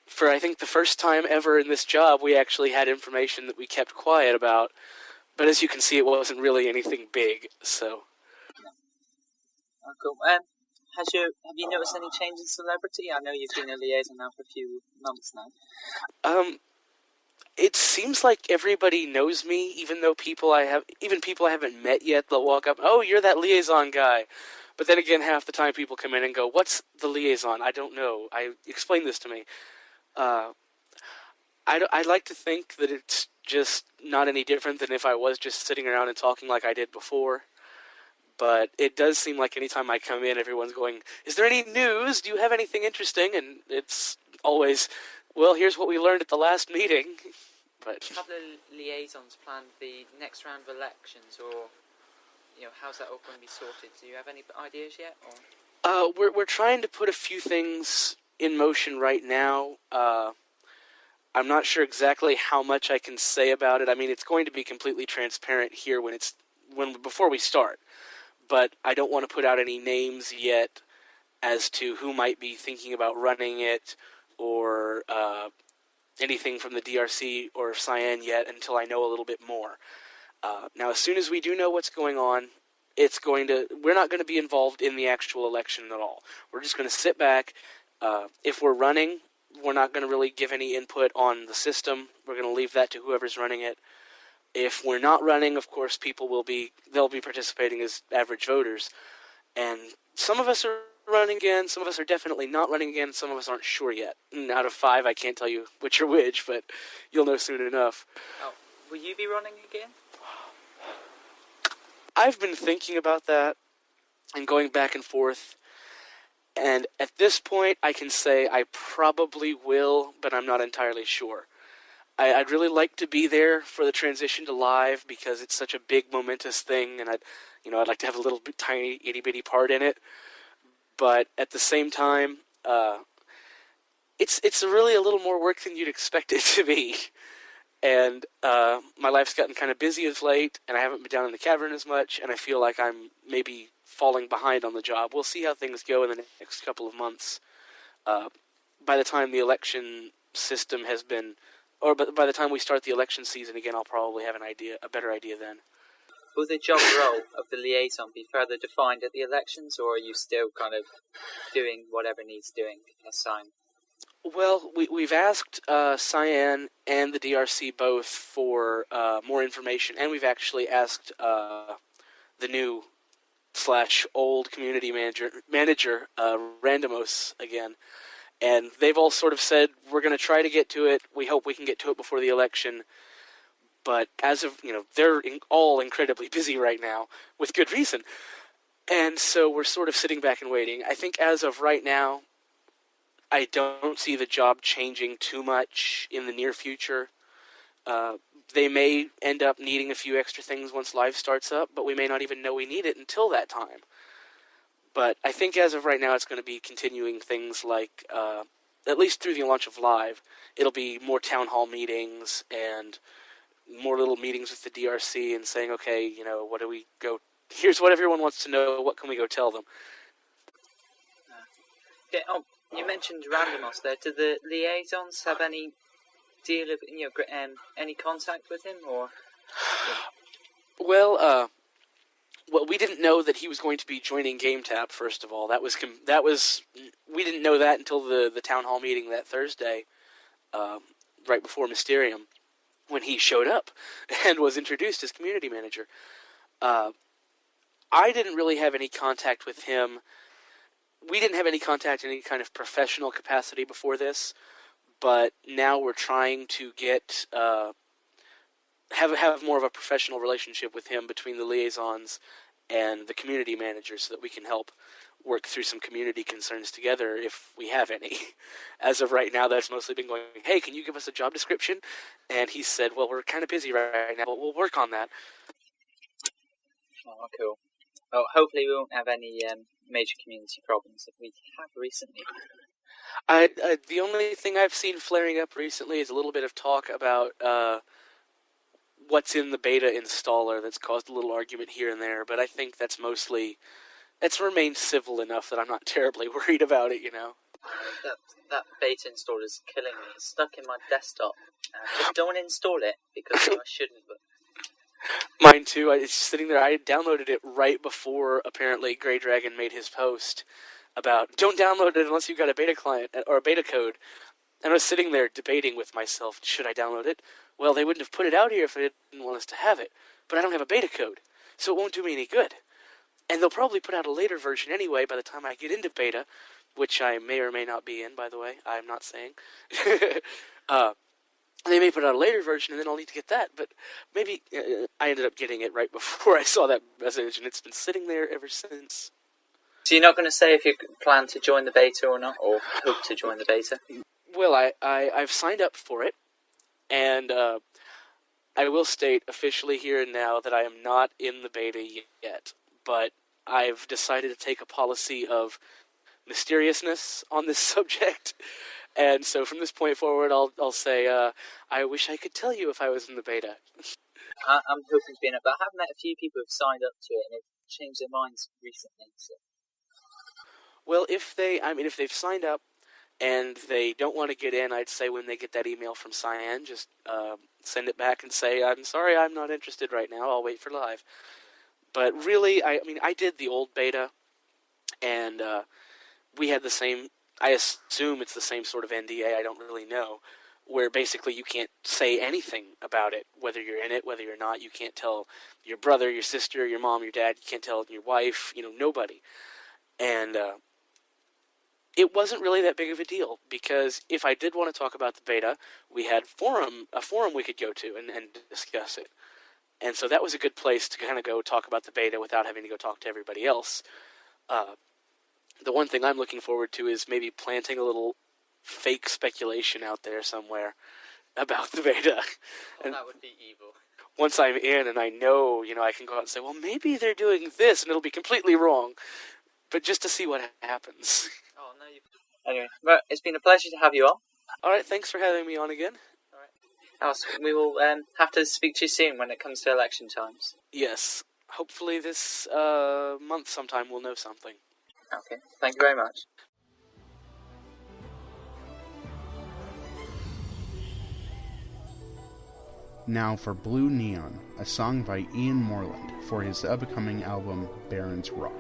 for I think the first time ever in this job, we actually had information that we kept quiet about. But as you can see, it wasn't really anything big. So. Oh, cool. Have you noticed any change in celebrity? I know you've been a liaison now for a few months now. It seems like everybody knows me, even people I haven't met yet. They'll walk up, "Oh, you're that liaison guy." But then again, half the time people come in and go, "What's the liaison? I don't know. Explain this to me." I'd like to think that it's just not any different than if I was just sitting around and talking like I did before. But it does seem like anytime I come in, everyone's going, "Is there any news? Do you have anything interesting?" And it's always, "Well, here's what we learned at the last meeting." But have the liaisons planned the next round of elections, or how's that all going to be sorted? Do you have any ideas yet? Or? We're trying to put a few things in motion right now. I'm not sure exactly how much I can say about it. I mean, it's going to be completely transparent here before we start. But I don't want to put out any names yet as to who might be thinking about running it or anything from the DRC or Cyan yet until I know a little bit more. Now, as soon as we do know what's going on, we're not going to be involved in the actual election at all. We're just going to sit back. If we're running, we're not going to really give any input on the system. We're going to leave that to whoever's running it. If we're not running, of course, they'll be participating as average voters. And some of us are running again, some of us are definitely not running again, some of us aren't sure yet. And out of 5, I can't tell you which are which, but you'll know soon enough. Oh, will you be running again? I've been thinking about that and going back and forth. And at this point, I can say I probably will, but I'm not entirely sure. I'd really like to be there for the transition to live because it's such a big, momentous thing, and I'd like to have a little bit tiny, itty-bitty part in it. But at the same time, it's really a little more work than you'd expect it to be. And my life's gotten kind of busy of late, and I haven't been down in the cavern as much, and I feel like I'm maybe falling behind on the job. We'll see how things go in the next couple of months. By the time the election system has been... Or by the time we start the election season again, I'll probably have a better idea then. Will the job role of the liaison be further defined at the elections, or are you still kind of doing whatever needs doing as Cyan? Well, we've asked Cyan and the DRC both for more information, and we've actually asked the new / old community manager Randomos again. And they've all sort of said, we're going to try to get to it. We hope we can get to it before the election. But as of, they're all incredibly busy right now, with good reason. And so we're sort of sitting back and waiting. I think as of right now, I don't see the job changing too much in the near future. They may end up needing a few extra things once Live starts up, but we may not even know we need it until that time. But I think as of right now, it's going to be continuing things like, at least through the launch of Live, it'll be more town hall meetings and more little meetings with the DRC and saying, okay, what do we go... Here's what everyone wants to know. What can we go tell them? Okay, you mentioned Randomos there. Do the liaisons have any deal of, any contact with him, or? Well, Well, we didn't know that he was going to be joining GameTap. First of all, we didn't know that until the town hall meeting that Thursday, right before Mysterium, when he showed up and was introduced as community manager. I didn't really have any contact with him. We didn't have any contact in any kind of professional capacity before this, but now we're trying to get have more of a professional relationship with him between the liaisons and the community manager, so that we can help work through some community concerns together if we have any. As of right now, that's mostly been going, hey, can you give us a job description? And he said, well, we're kind of busy right now, but we'll work on that. Oh, cool. Well, hopefully we won't have any major community problems that we have recently. The only thing I've seen flaring up recently is a little bit of talk about what's in the beta installer that's caused a little argument here and there, but I think that's remained civil enough that I'm not terribly worried about it, you know. That beta installer is killing me. It's stuck in my desktop. Just don't install it, because I shouldn't, but... Mine too. It's sitting there. I downloaded it right before, apparently, Grey Dragon made his post about, don't download it unless you've got a beta client, or a beta code. And I was sitting there debating with myself, should I download it? Well, they wouldn't have put it out here if they didn't want us to have it. But I don't have a beta code, so it won't do me any good. And they'll probably put out a later version anyway by the time I get into beta, which I may or may not be in, by the way. I'm not saying. They may put out a later version, and then I'll need to get that. But maybe I ended up getting it right before I saw that message, and it's been sitting there ever since. So you're not going to say if you plan to join the beta or not, or hope to join the beta? Well, I've signed up for it, and I will state officially here and now that I am not in the beta yet. But I've decided to take a policy of mysteriousness on this subject. And so from this point forward, I'll say, I wish I could tell you if I was in the beta. I'm hoping to be in it, but I have met a few people who've signed up to it and have changed their minds recently. So. Well, if they've signed up and they don't want to get in, I'd say when they get that email from Cyan, just send it back and say, I'm sorry, I'm not interested right now, I'll wait for live. But really, I did the old beta, and we had the same... I assume it's the same sort of NDA, I don't really know, where basically you can't say anything about it, whether you're in it, whether you're not. You can't tell your brother, your sister, your mom, your dad, you can't tell your wife, nobody. And it wasn't really that big of a deal, because if I did want to talk about the beta, we had a forum we could go to and discuss it. And so that was a good place to kind of go talk about the beta without having to go talk to everybody else. The one thing I'm looking forward to is maybe planting a little fake speculation out there somewhere about the beta. And that would be evil. Once I'm in and I know, I can go out and say, well, maybe they're doing this, and it'll be completely wrong. But just to see what happens. Oh, no, Anyway, well, it's been a pleasure to have you on. Alright, thanks for having me on again. Alright. We will have to speak to you soon when it comes to election times. Yes. Hopefully this month sometime we'll know something. Okay, thank you very much. Now for Blue Neon, a song by Ian Moreland for his upcoming album Baron's Rock.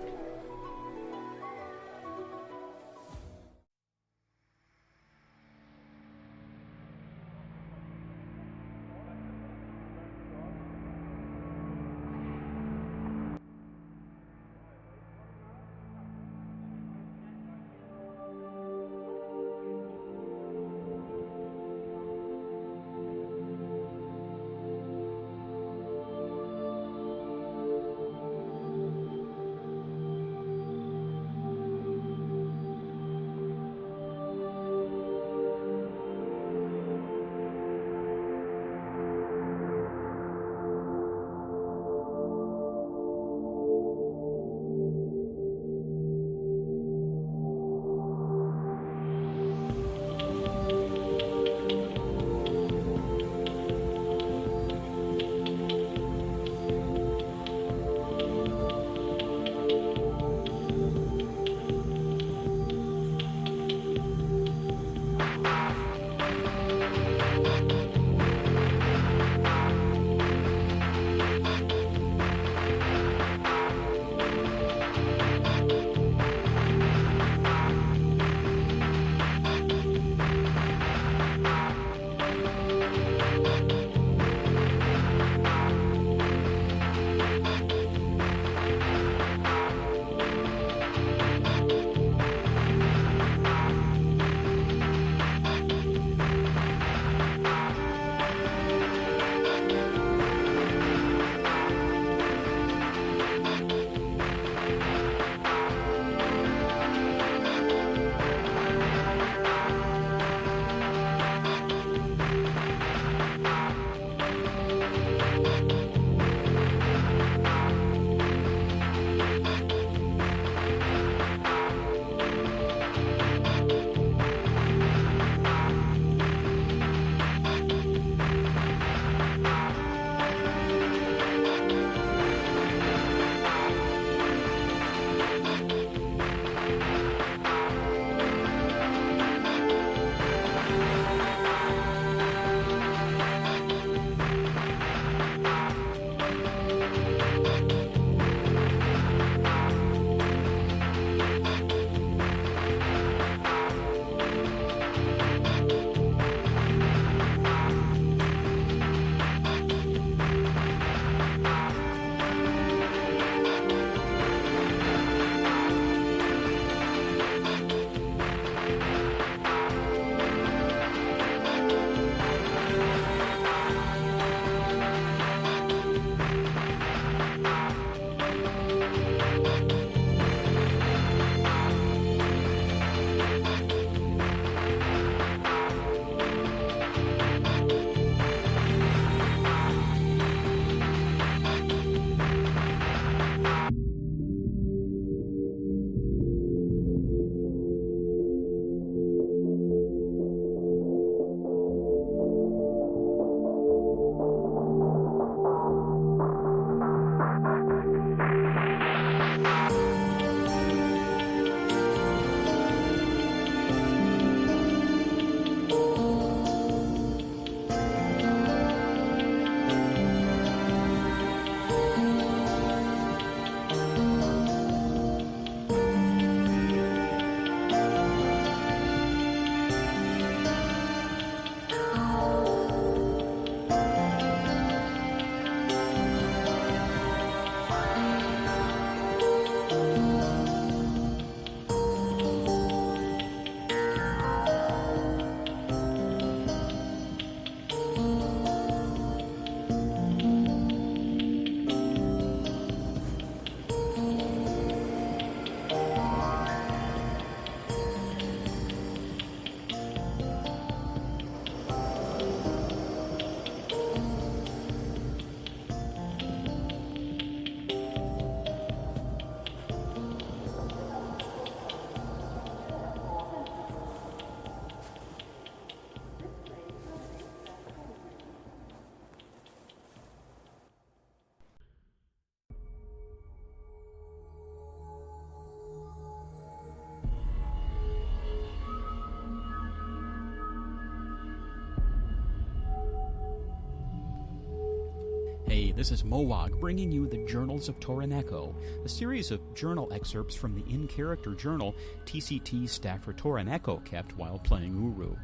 Hey, this is Mowag bringing you the Journals of Toroneko, a series of journal excerpts from the in-character journal TCT staffer Toroneko kept while playing Uru.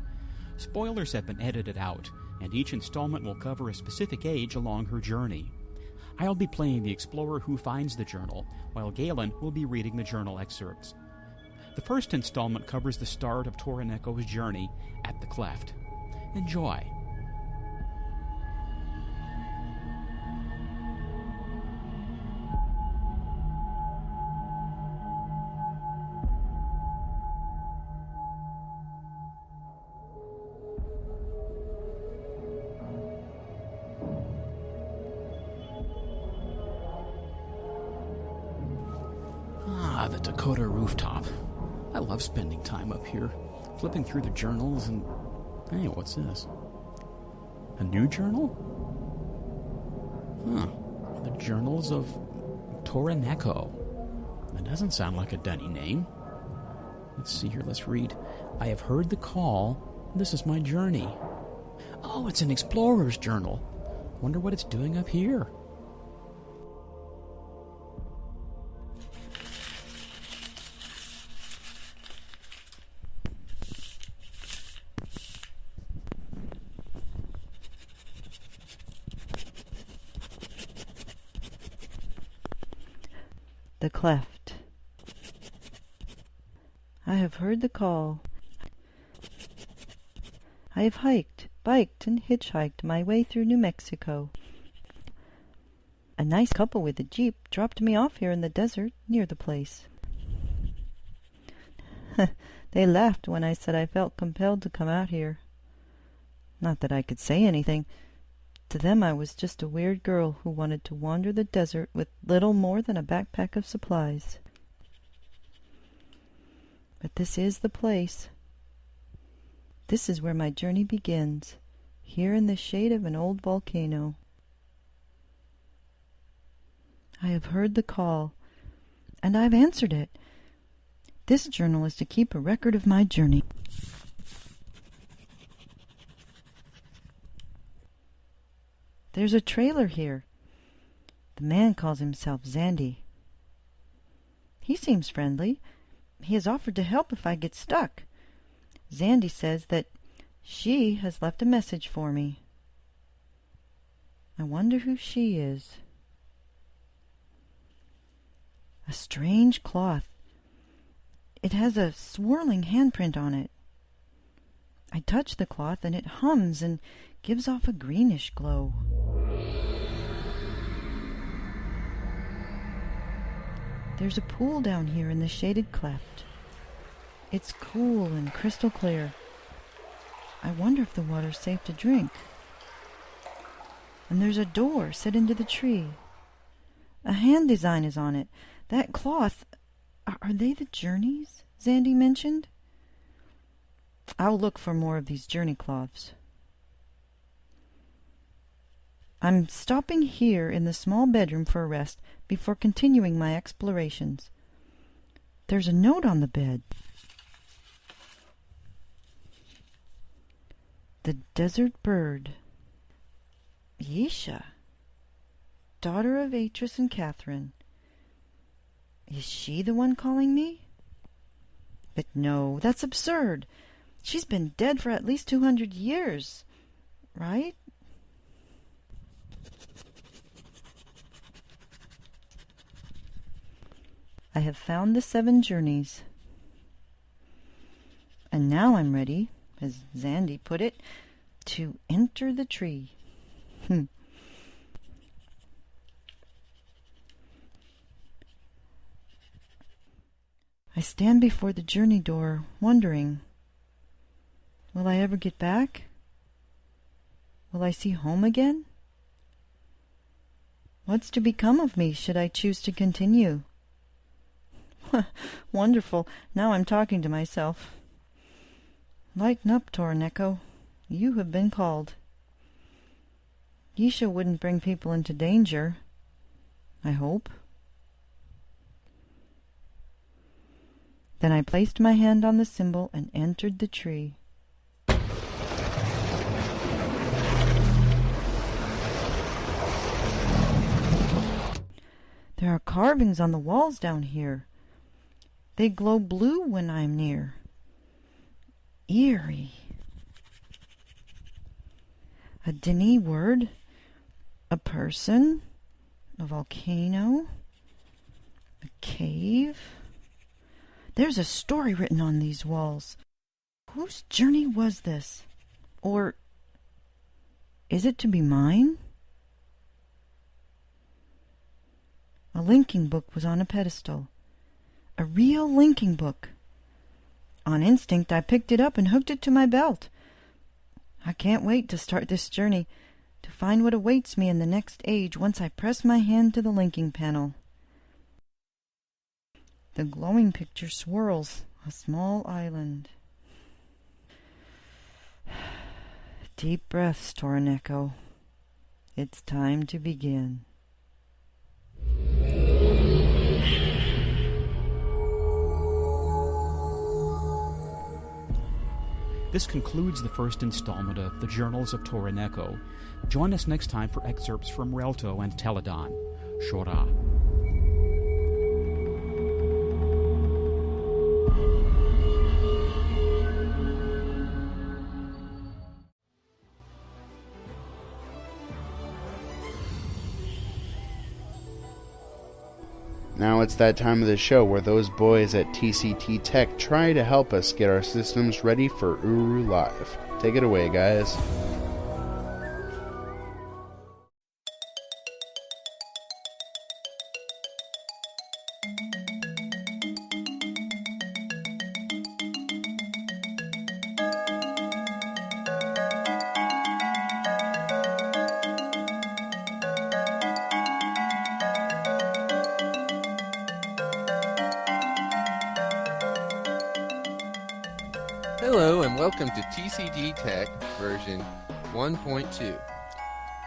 Spoilers have been edited out, and each installment will cover a specific age along her journey. I'll be playing the explorer who finds the journal, while Galen will be reading the journal excerpts. The first installment covers the start of Toroneko's journey at the Cleft. Enjoy. The Dakota rooftop. I love spending time up here, flipping through the journals and... Hey, what's this? A new journal? The Journals of Toroneko. That doesn't sound like a dunny name. Let's see here, let's read. I have heard the call. This is my journey. Oh, it's an explorer's journal. Wonder what it's doing up here. The Cleft. I have heard the call. I have hiked, biked, and hitchhiked my way through New Mexico. A nice couple with a jeep dropped me off here in the desert near the place. They laughed when I said I felt compelled to come out here. Not that I could say anything. To them I was just a weird girl who wanted to wander the desert with little more than a backpack of supplies. But this is the place. This is where my journey begins, here in the shade of an old volcano. I have heard the call, and I've answered it. This journal is to keep a record of my journey. There's a trailer here. The man calls himself Zandy. He seems friendly. He has offered to help if I get stuck. Zandy says that she has left a message for me. I wonder who she is. A strange cloth. It has a swirling handprint on it. I touch the cloth and it hums and gives off a greenish glow. There's a pool down here in the shaded cleft. It's cool and crystal clear. I wonder if the water's safe to drink. And there's a door set into the tree. A hand design is on it. That cloth, are they the journeys Zandy mentioned? I'll look for more of these journey cloths. I'm stopping here in the small bedroom for a rest before continuing my explorations. There's a note on the bed. The Desert Bird. Yesha, daughter of Atris and Catherine. Is she the one calling me? But no, that's absurd. She's been dead for at least 200 years, right? I have found the 7 journeys. And now I'm ready, as Zandy put it, to enter the tree. I stand before the journey door, wondering, will I ever get back? Will I see home again? What's to become of me should I choose to continue? Wonderful. Now I'm talking to myself. Lighten up, Toroneko. You have been called. Yesha wouldn't bring people into danger, I hope. Then I placed my hand on the symbol and entered the tree. There are carvings on the walls down here. They glow blue when I'm near. Eerie. A Dini word, a person, a volcano, a cave. There's a story written on these walls. Whose journey was this? Or is it to be mine? A linking book was on a pedestal. A real linking book. On instinct, I picked it up and hooked it to my belt. I can't wait to start this journey, to find what awaits me in the next age once I press my hand to the linking panel. The glowing picture swirls a small island. Deep breaths, Toroneko. It's time to begin. This concludes the first installment of the Journals of Toroneko. Join us next time for excerpts from Relto and Teledon. Shora. Now it's that time of the show where those boys at TCT Tech try to help us get our systems ready for Uru Live. Take it away, guys. Hello and welcome to TCD Tech version 1.2.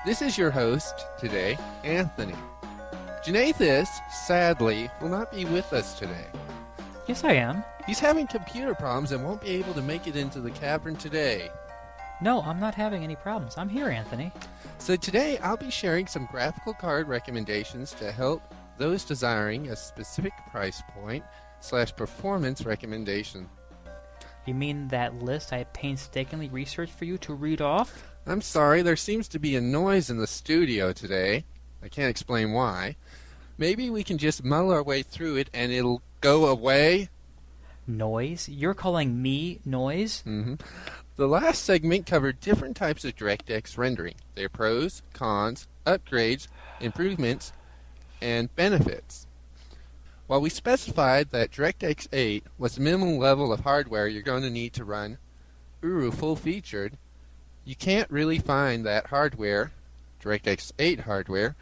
This is your host today, Anthony. Janathus, sadly, will not be with us today. Yes, I am. He's having computer problems and won't be able to make it into the cavern today. No, I'm not having any problems. I'm here, Anthony. So today I'll be sharing some graphical card recommendations to help those desiring a specific price point / performance recommendation. You mean that list I painstakingly researched for you to read off? I'm sorry, there seems to be a noise in the studio today. I can't explain why. Maybe we can just muddle our way through it and it'll go away? Noise? You're calling me noise? Mm-hmm. The last segment covered different types of DirectX rendering, their pros, cons, upgrades, improvements, and benefits. While we specified that DirectX 8 was the minimum level of hardware you're going to need to run Uru full-featured, you can't really find that hardware, DirectX 8 hardware,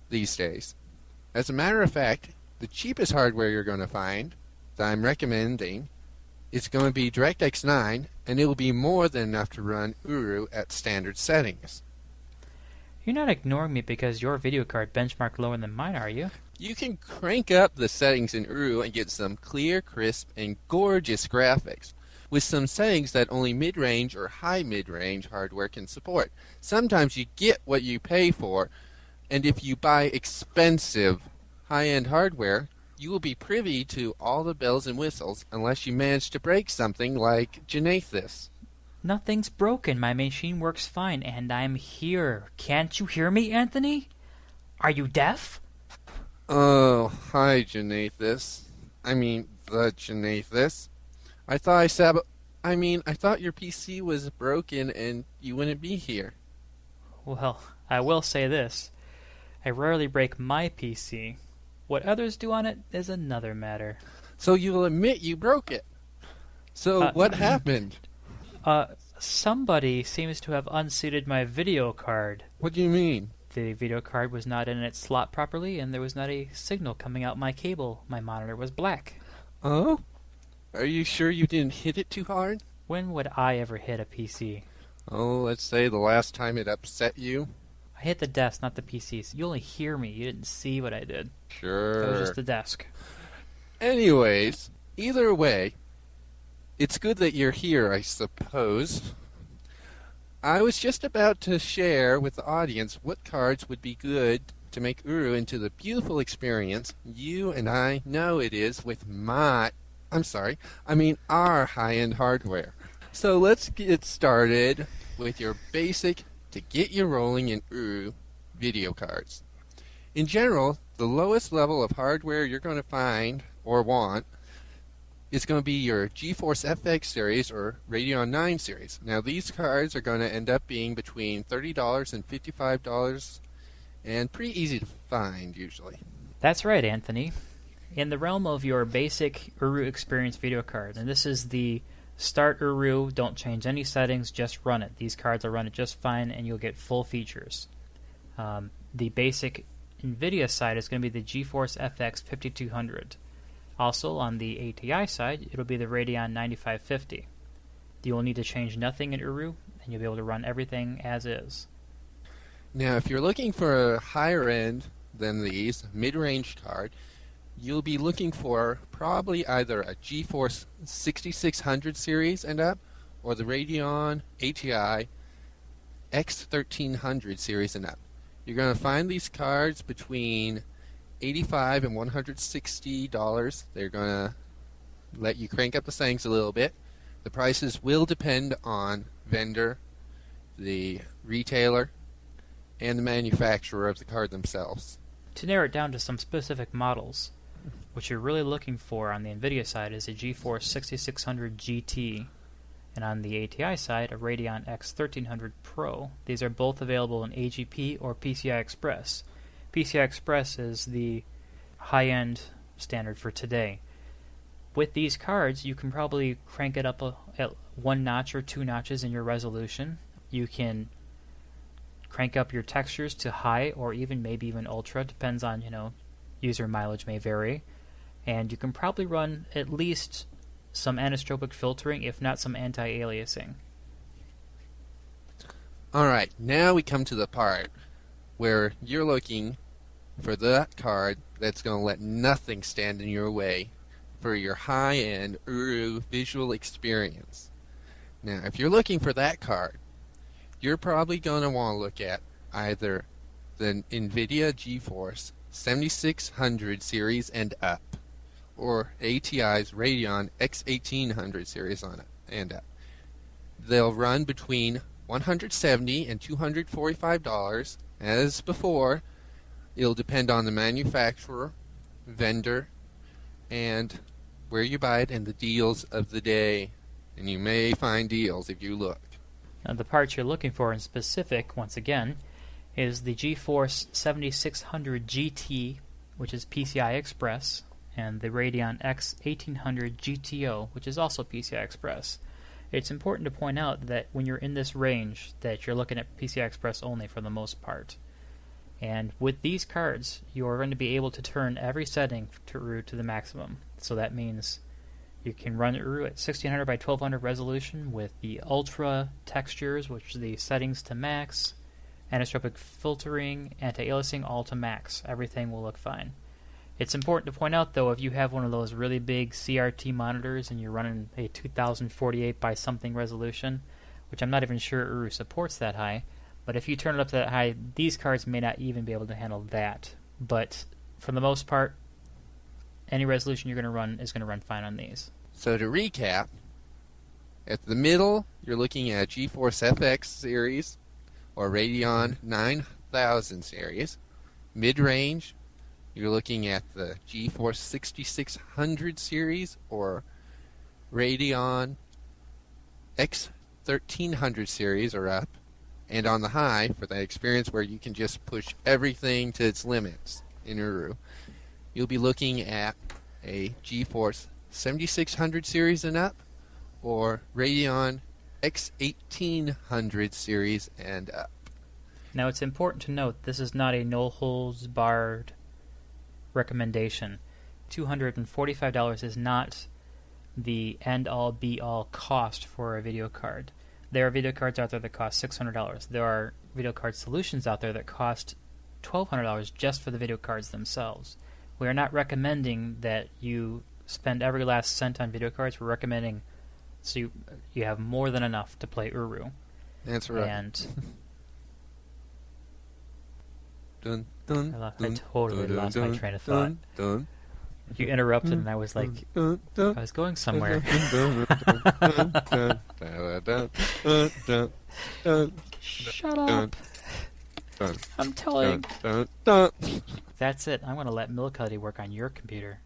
these days. As a matter of fact, the cheapest hardware you're going to find, that I'm recommending, is going to be DirectX 9, and it will be more than enough to run Uru at standard settings. You're not ignoring me because your video card benchmarked lower than mine, are you? You can crank up the settings in Uru and get some clear, crisp, and gorgeous graphics, with some settings that only mid-range or high mid-range hardware can support. Sometimes you get what you pay for, and if you buy expensive, high-end hardware, you will be privy to all the bells and whistles unless you manage to break something like Janathus. Nothing's broken. My machine works fine, and I'm here. Can't you hear me, Anthony? Are you deaf? Oh, hi, Janathus. I mean, the Janathus. I thought your PC was broken and you wouldn't be here. Well, I will say this. I rarely break my PC. What others do on it is another matter. So you'll admit you broke it. So what happened? Somebody seems to have unseated my video card. What do you mean? The video card was not in its slot properly, and there was not a signal coming out my cable. My monitor was black. Oh? Are you sure you didn't hit it too hard? When would I ever hit a PC? Oh, let's say the last time it upset you. I hit the desk, not the PC. So you only hear me. You didn't see what I did. Sure. It was just the desk. Anyways, either way, it's good that you're here, I suppose. I was just about to share with the audience what cards would be good to make Uru into the beautiful experience you and I know it is with our high-end hardware. So let's get started with your basic to get you rolling in Uru video cards. In general, the lowest level of hardware you're going to find or want is going to be your GeForce FX series or Radeon 9 series. Now these cards are going to end up being between $30 and $55 and pretty easy to find usually. That's right, Anthony. In the realm of your basic Uru Experience video card, and this is the Start Uru, don't change any settings, just run it. These cards will run it just fine and you'll get full features. The basic NVIDIA side is going to be the GeForce FX 5200. Also, on the ATI side, it'll be the Radeon 9550. You'll need to change nothing in Uru, and you'll be able to run everything as is. Now, if you're looking for a higher end than these, mid-range card, you'll be looking for probably either a GeForce 6600 series and up, or the Radeon ATI X1300 series and up. You're going to find these cards between $85 and $160. They're going to let you crank up the settings a little bit. The prices will depend on vendor, the retailer, and the manufacturer of the card themselves. To narrow it down to some specific models, what you're really looking for on the NVIDIA side is a GeForce 6600 GT, and on the ATI side, a Radeon X1300 Pro. These are both available in AGP or PCI Express. PCI Express is the high-end standard for today. With these cards, you can probably crank it up at 1 notch or 2 notches in your resolution. You can crank up your textures to high or maybe even ultra, depends on, user mileage may vary. And you can probably run at least some anisotropic filtering, if not some anti-aliasing. Alright, now we come to the part where you're looking for that card that's going to let nothing stand in your way for your high-end Uru visual experience. Now, if you're looking for that card, you're probably going to want to look at either the NVIDIA GeForce 7600 series and up, or ATI's Radeon X1800 series on it and up. They'll run between $170 and $245. As before, it'll depend on the manufacturer, vendor, and where you buy it and the deals of the day. And you may find deals if you look. Now, the parts you're looking for in specific, once again, is the GeForce 7600 GT, which is PCI Express, and the Radeon X1800 GTO, which is also PCI Express. It's important to point out that when you're in this range, that you're looking at PCI Express only for the most part. And with these cards, you're going to be able to turn every setting to Uru to the maximum. So that means you can run Uru at 1600 by 1200 resolution with the ultra textures, which are the settings to max, anisotropic filtering, anti-aliasing all to max. Everything will look fine. It's important to point out, though, if you have one of those really big CRT monitors and you're running a 2048 by something resolution, which I'm not even sure Uru supports that high, but if you turn it up to that high, these cards may not even be able to handle that. But for the most part, any resolution you're going to run is going to run fine on these. So to recap, at the middle, you're looking at GeForce FX series or Radeon 9000 series. Mid-range, you're looking at the GeForce 6600 series or Radeon X1300 series or up. And on the high, for that experience where you can just push everything to its limits in Uru, you'll be looking at a GeForce 7600 series and up, or Radeon X1800 series and up. Now, it's important to note this is not a no-holds-barred recommendation. $245 is not the end-all, be-all cost for a video card. There are video cards out there that cost $600. There are video card solutions out there that cost $1,200 just for the video cards themselves. We are not recommending that you spend every last cent on video cards. We're recommending so you have more than enough to play Uru. That's right. And dun, dun, I totally dun, lost dun, my train of dun, thought. dun, You interrupted, and I was like, dun, dun, I was going somewhere. Shut up. I'm telling. That's it. I'm going to let Milcuddy work on your computer.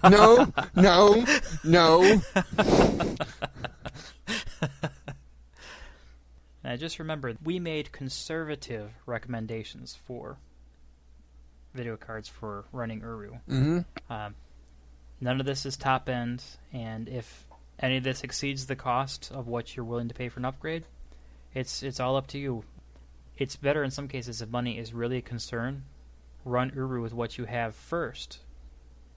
No. Now, just remember, we made conservative recommendations for video cards for running Uru. Mm-hmm. None of this is top end, and if any of this exceeds the cost of what you're willing to pay for an upgrade, it's all up to you. It's better in some cases if money is really a concern. Run Uru with what you have first,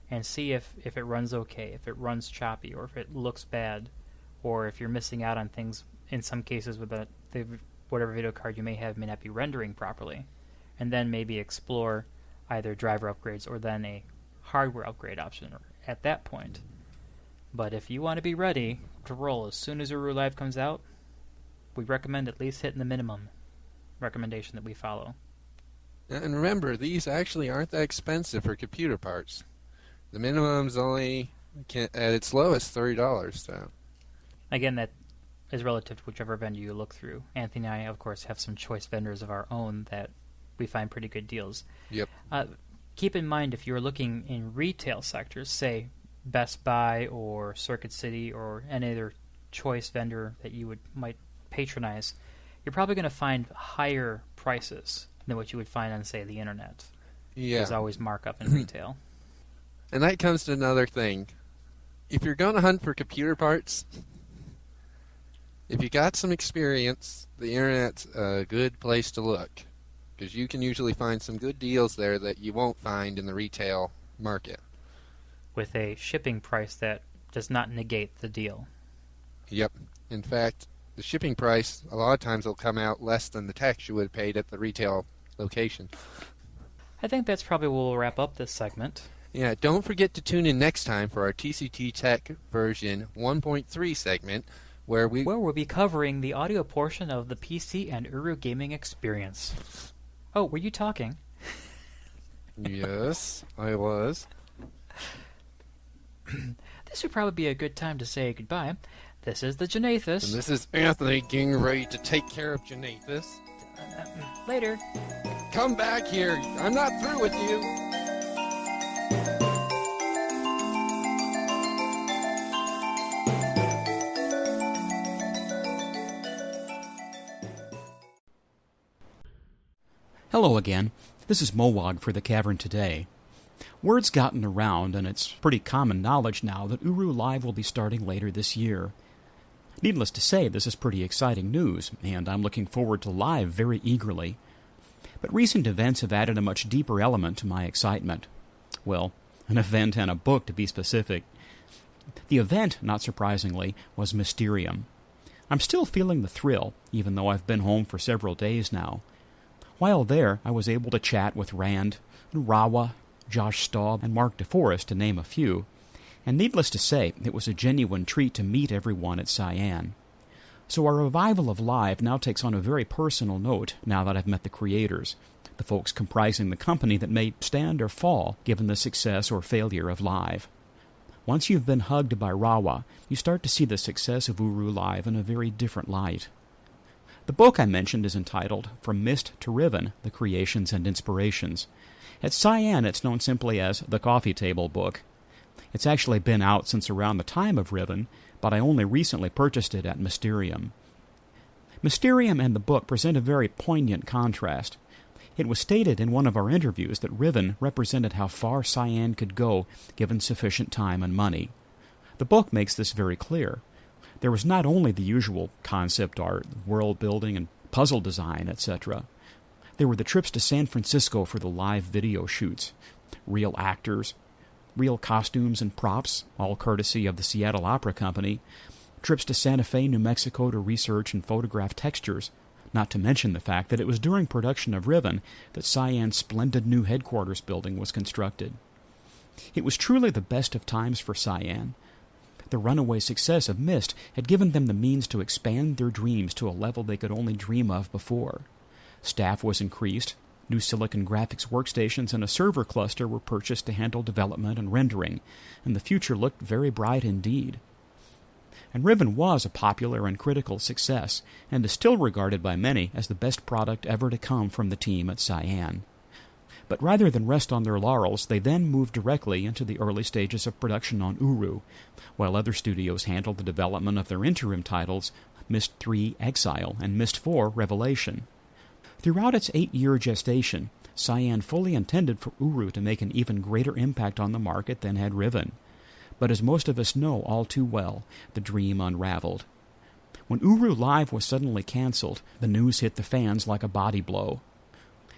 and see if it runs okay, if it runs choppy, or if it looks bad, or if you're missing out on things. In some cases, with whatever video card you may have may not be rendering properly, and then maybe explore either driver upgrades or then a hardware upgrade option at that point. But if you want to be ready to roll as soon as Uru Live comes out, we recommend at least hitting the minimum recommendation that we follow. And remember, these actually aren't that expensive for computer parts. The minimum's only, at its lowest, $30. So. Again, that is relative to whichever vendor you look through. Anthony and I, of course, have some choice vendors of our own that we find pretty good deals. Yep. Keep in mind, if you're looking in retail sectors, say Best Buy or Circuit City or any other choice vendor that you might patronize, you're probably going to find higher prices than what you would find on, say, the internet. Yeah. There's always markup in retail. And that comes to another thing. If you're going to hunt for computer parts, if you got some experience, the internet's a good place to look, because you can usually find some good deals there that you won't find in the retail market. With a shipping price that does not negate the deal. Yep. In fact, the shipping price a lot of times will come out less than the tax you would have paid at the retail location. I think that's probably where we'll wrap up this segment. Yeah, don't forget to tune in next time for our TCT Tech version 1.3 segment, where we'll be covering the audio portion of the PC and Uru gaming experience. Oh, were you talking? Yes, I was. This would probably be a good time to say goodbye. This is the Janathus. And this is Anthony getting ready to take care of Janathus. Later. Come back here. I'm not through with you. Hello again. This is Mowog for the Cavern Today. Word's gotten around, and it's pretty common knowledge now, that Uru Live will be starting later this year. Needless to say, this is pretty exciting news, and I'm looking forward to Live very eagerly. But recent events have added a much deeper element to my excitement. Well, an event and a book, to be specific. The event, not surprisingly, was Mysterium. I'm still feeling the thrill, even though I've been home for several days now. While there, I was able to chat with Rand, Rawa, Josh Staub, and Mark DeForest, to name a few, and needless to say, it was a genuine treat to meet everyone at Cyan. So our revival of Live now takes on a very personal note now that I've met the creators, the folks comprising the company that may stand or fall given the success or failure of Live. Once you've been hugged by Rawa, you start to see the success of Uru Live in a very different light. The book I mentioned is entitled From Mist to Riven, The Creations and Inspirations. At Cyan, it's known simply as the Coffee Table Book. It's actually been out since around the time of Riven, but I only recently purchased it at Mysterium. Mysterium and the book present a very poignant contrast. It was stated in one of our interviews that Riven represented how far Cyan could go given sufficient time and money. The book makes this very clear. There was not only the usual concept art, world building, and puzzle design, etc. There were the trips to San Francisco for the live video shoots, real actors, real costumes and props, all courtesy of the Seattle Opera Company, trips to Santa Fe, New Mexico to research and photograph textures, not to mention the fact that it was during production of Riven that Cyan's splendid new headquarters building was constructed. It was truly the best of times for Cyan. The runaway success of Myst had given them the means to expand their dreams to a level they could only dream of before. Staff was increased, New Silicon Graphics workstations and a server cluster were purchased to handle development and rendering, and the future looked very bright indeed. And Riven was a popular and critical success, and is still regarded by many as the best product ever to come from the team at Cyan. But rather than rest on their laurels, they then moved directly into the early stages of production on Uru, while other studios handled the development of their interim titles, Myst 3 Exile and Myst 4 Revelation. Throughout its 8-year gestation, Cyan fully intended for Uru to make an even greater impact on the market than had Riven. But as most of us know all too well, the dream unraveled. When Uru Live was suddenly cancelled, the news hit the fans like a body blow.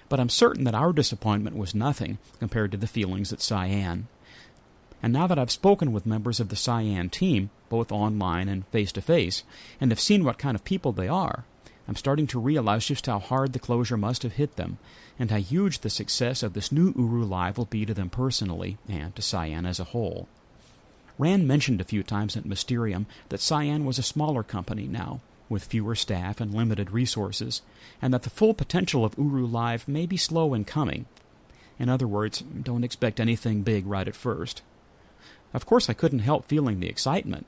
But I'm certain that our disappointment was nothing compared to the feelings at Cyan. And now that I've spoken with members of the Cyan team, both online and face-to-face, and have seen what kind of people they are, I'm starting to realize just how hard the closure must have hit them, and how huge the success of this new Uru Live will be to them personally, and to Cyan as a whole. Rand mentioned a few times at Mysterium that Cyan was a smaller company now, with fewer staff and limited resources, and that the full potential of Uru Live may be slow in coming. In other words, don't expect anything big right at first. Of course I couldn't help feeling the excitement,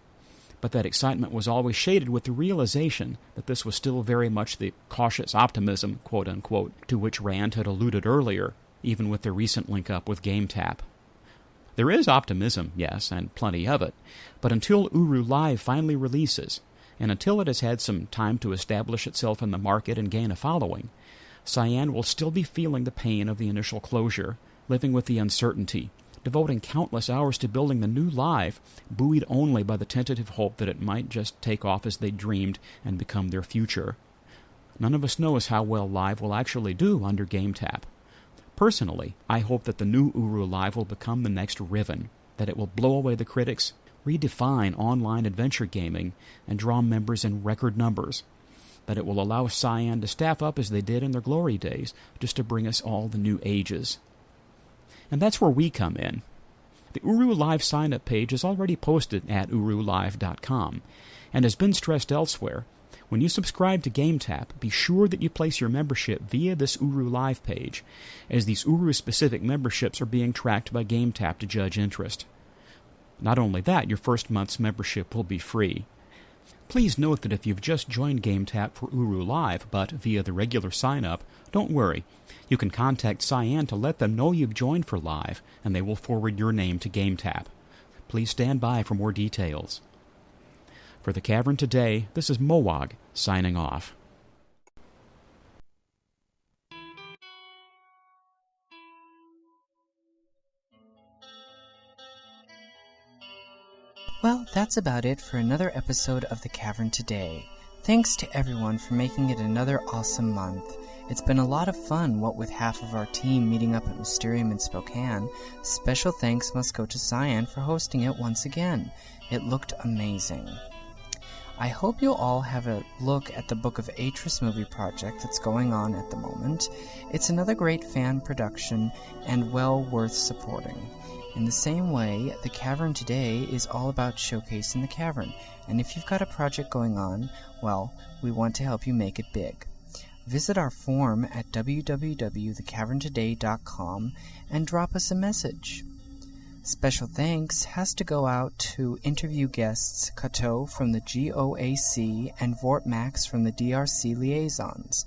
but that excitement was always shaded with the realization that this was still very much the cautious optimism, quote-unquote, to which Rand had alluded earlier, even with the recent link-up with GameTap. There is optimism, yes, and plenty of it, but until Uru Live finally releases, and until it has had some time to establish itself in the market and gain a following, Cyan will still be feeling the pain of the initial closure, living with the uncertainty, devoting countless hours to building the new Live, buoyed only by the tentative hope that it might just take off as they dreamed and become their future. None of us knows how well Live will actually do under GameTap. Personally, I hope that the new Uru Live will become the next Riven, that it will blow away the critics, redefine online adventure gaming, and draw members in record numbers, that it will allow Cyan to staff up as they did in their glory days, just to bring us all the new ages. And that's where we come in. The Uru Live sign-up page is already posted at urulive.com, and has been stressed elsewhere. When you subscribe to GameTap, be sure that you place your membership via this Uru Live page, as these Uru-specific memberships are being tracked by GameTap to judge interest. Not only that, your first month's membership will be free. Please note that if you've just joined GameTap for Uru Live, but via the regular sign-up, don't worry. You can contact Cyan to let them know you've joined for Live, and they will forward your name to GameTap. Please stand by for more details. For the Cavern Today, this is Moag, signing off. Well, that's about it for another episode of The Cavern Today. Thanks to everyone for making it another awesome month. It's been a lot of fun, what with half of our team meeting up at Mysterium in Spokane. Special thanks must go to Cyan for hosting it once again. It looked amazing. I hope you'll all have a look at the Book of Atris movie project that's going on at the moment. It's another great fan production and well worth supporting. In the same way, The Cavern Today is all about showcasing the Cavern, and if you've got a project going on, well, we want to help you make it big. Visit our forum at www.thecaverntoday.com and drop us a message. Special thanks has to go out to interview guests Kato from the GOAC and Vortmax from the DRC Liaisons.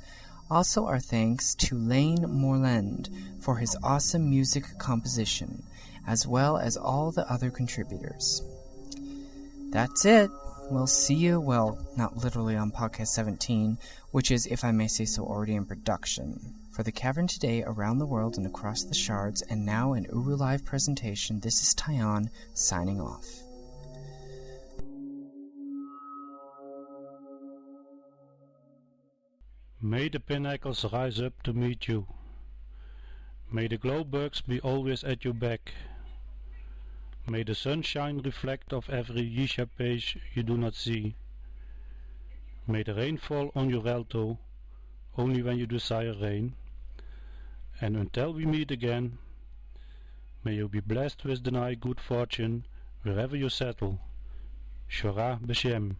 Also our thanks to Lane Morland for his awesome music composition, as well as all the other contributors. That's it. We'll see you, well, not literally on Podcast 17, which is, if I may say so, already in production. For The Cavern Today, around the world and across the shards, and now an Uru Live presentation, this is Tyon, signing off. May the pinnacles rise up to meet you. May the glowbugs be always at your back. May the sunshine reflect off every Yisha page you do not see. May the rain fall on your alto, only when you desire rain. And until we meet again, may you be blessed with the night good fortune wherever you settle. Shora B'Shem.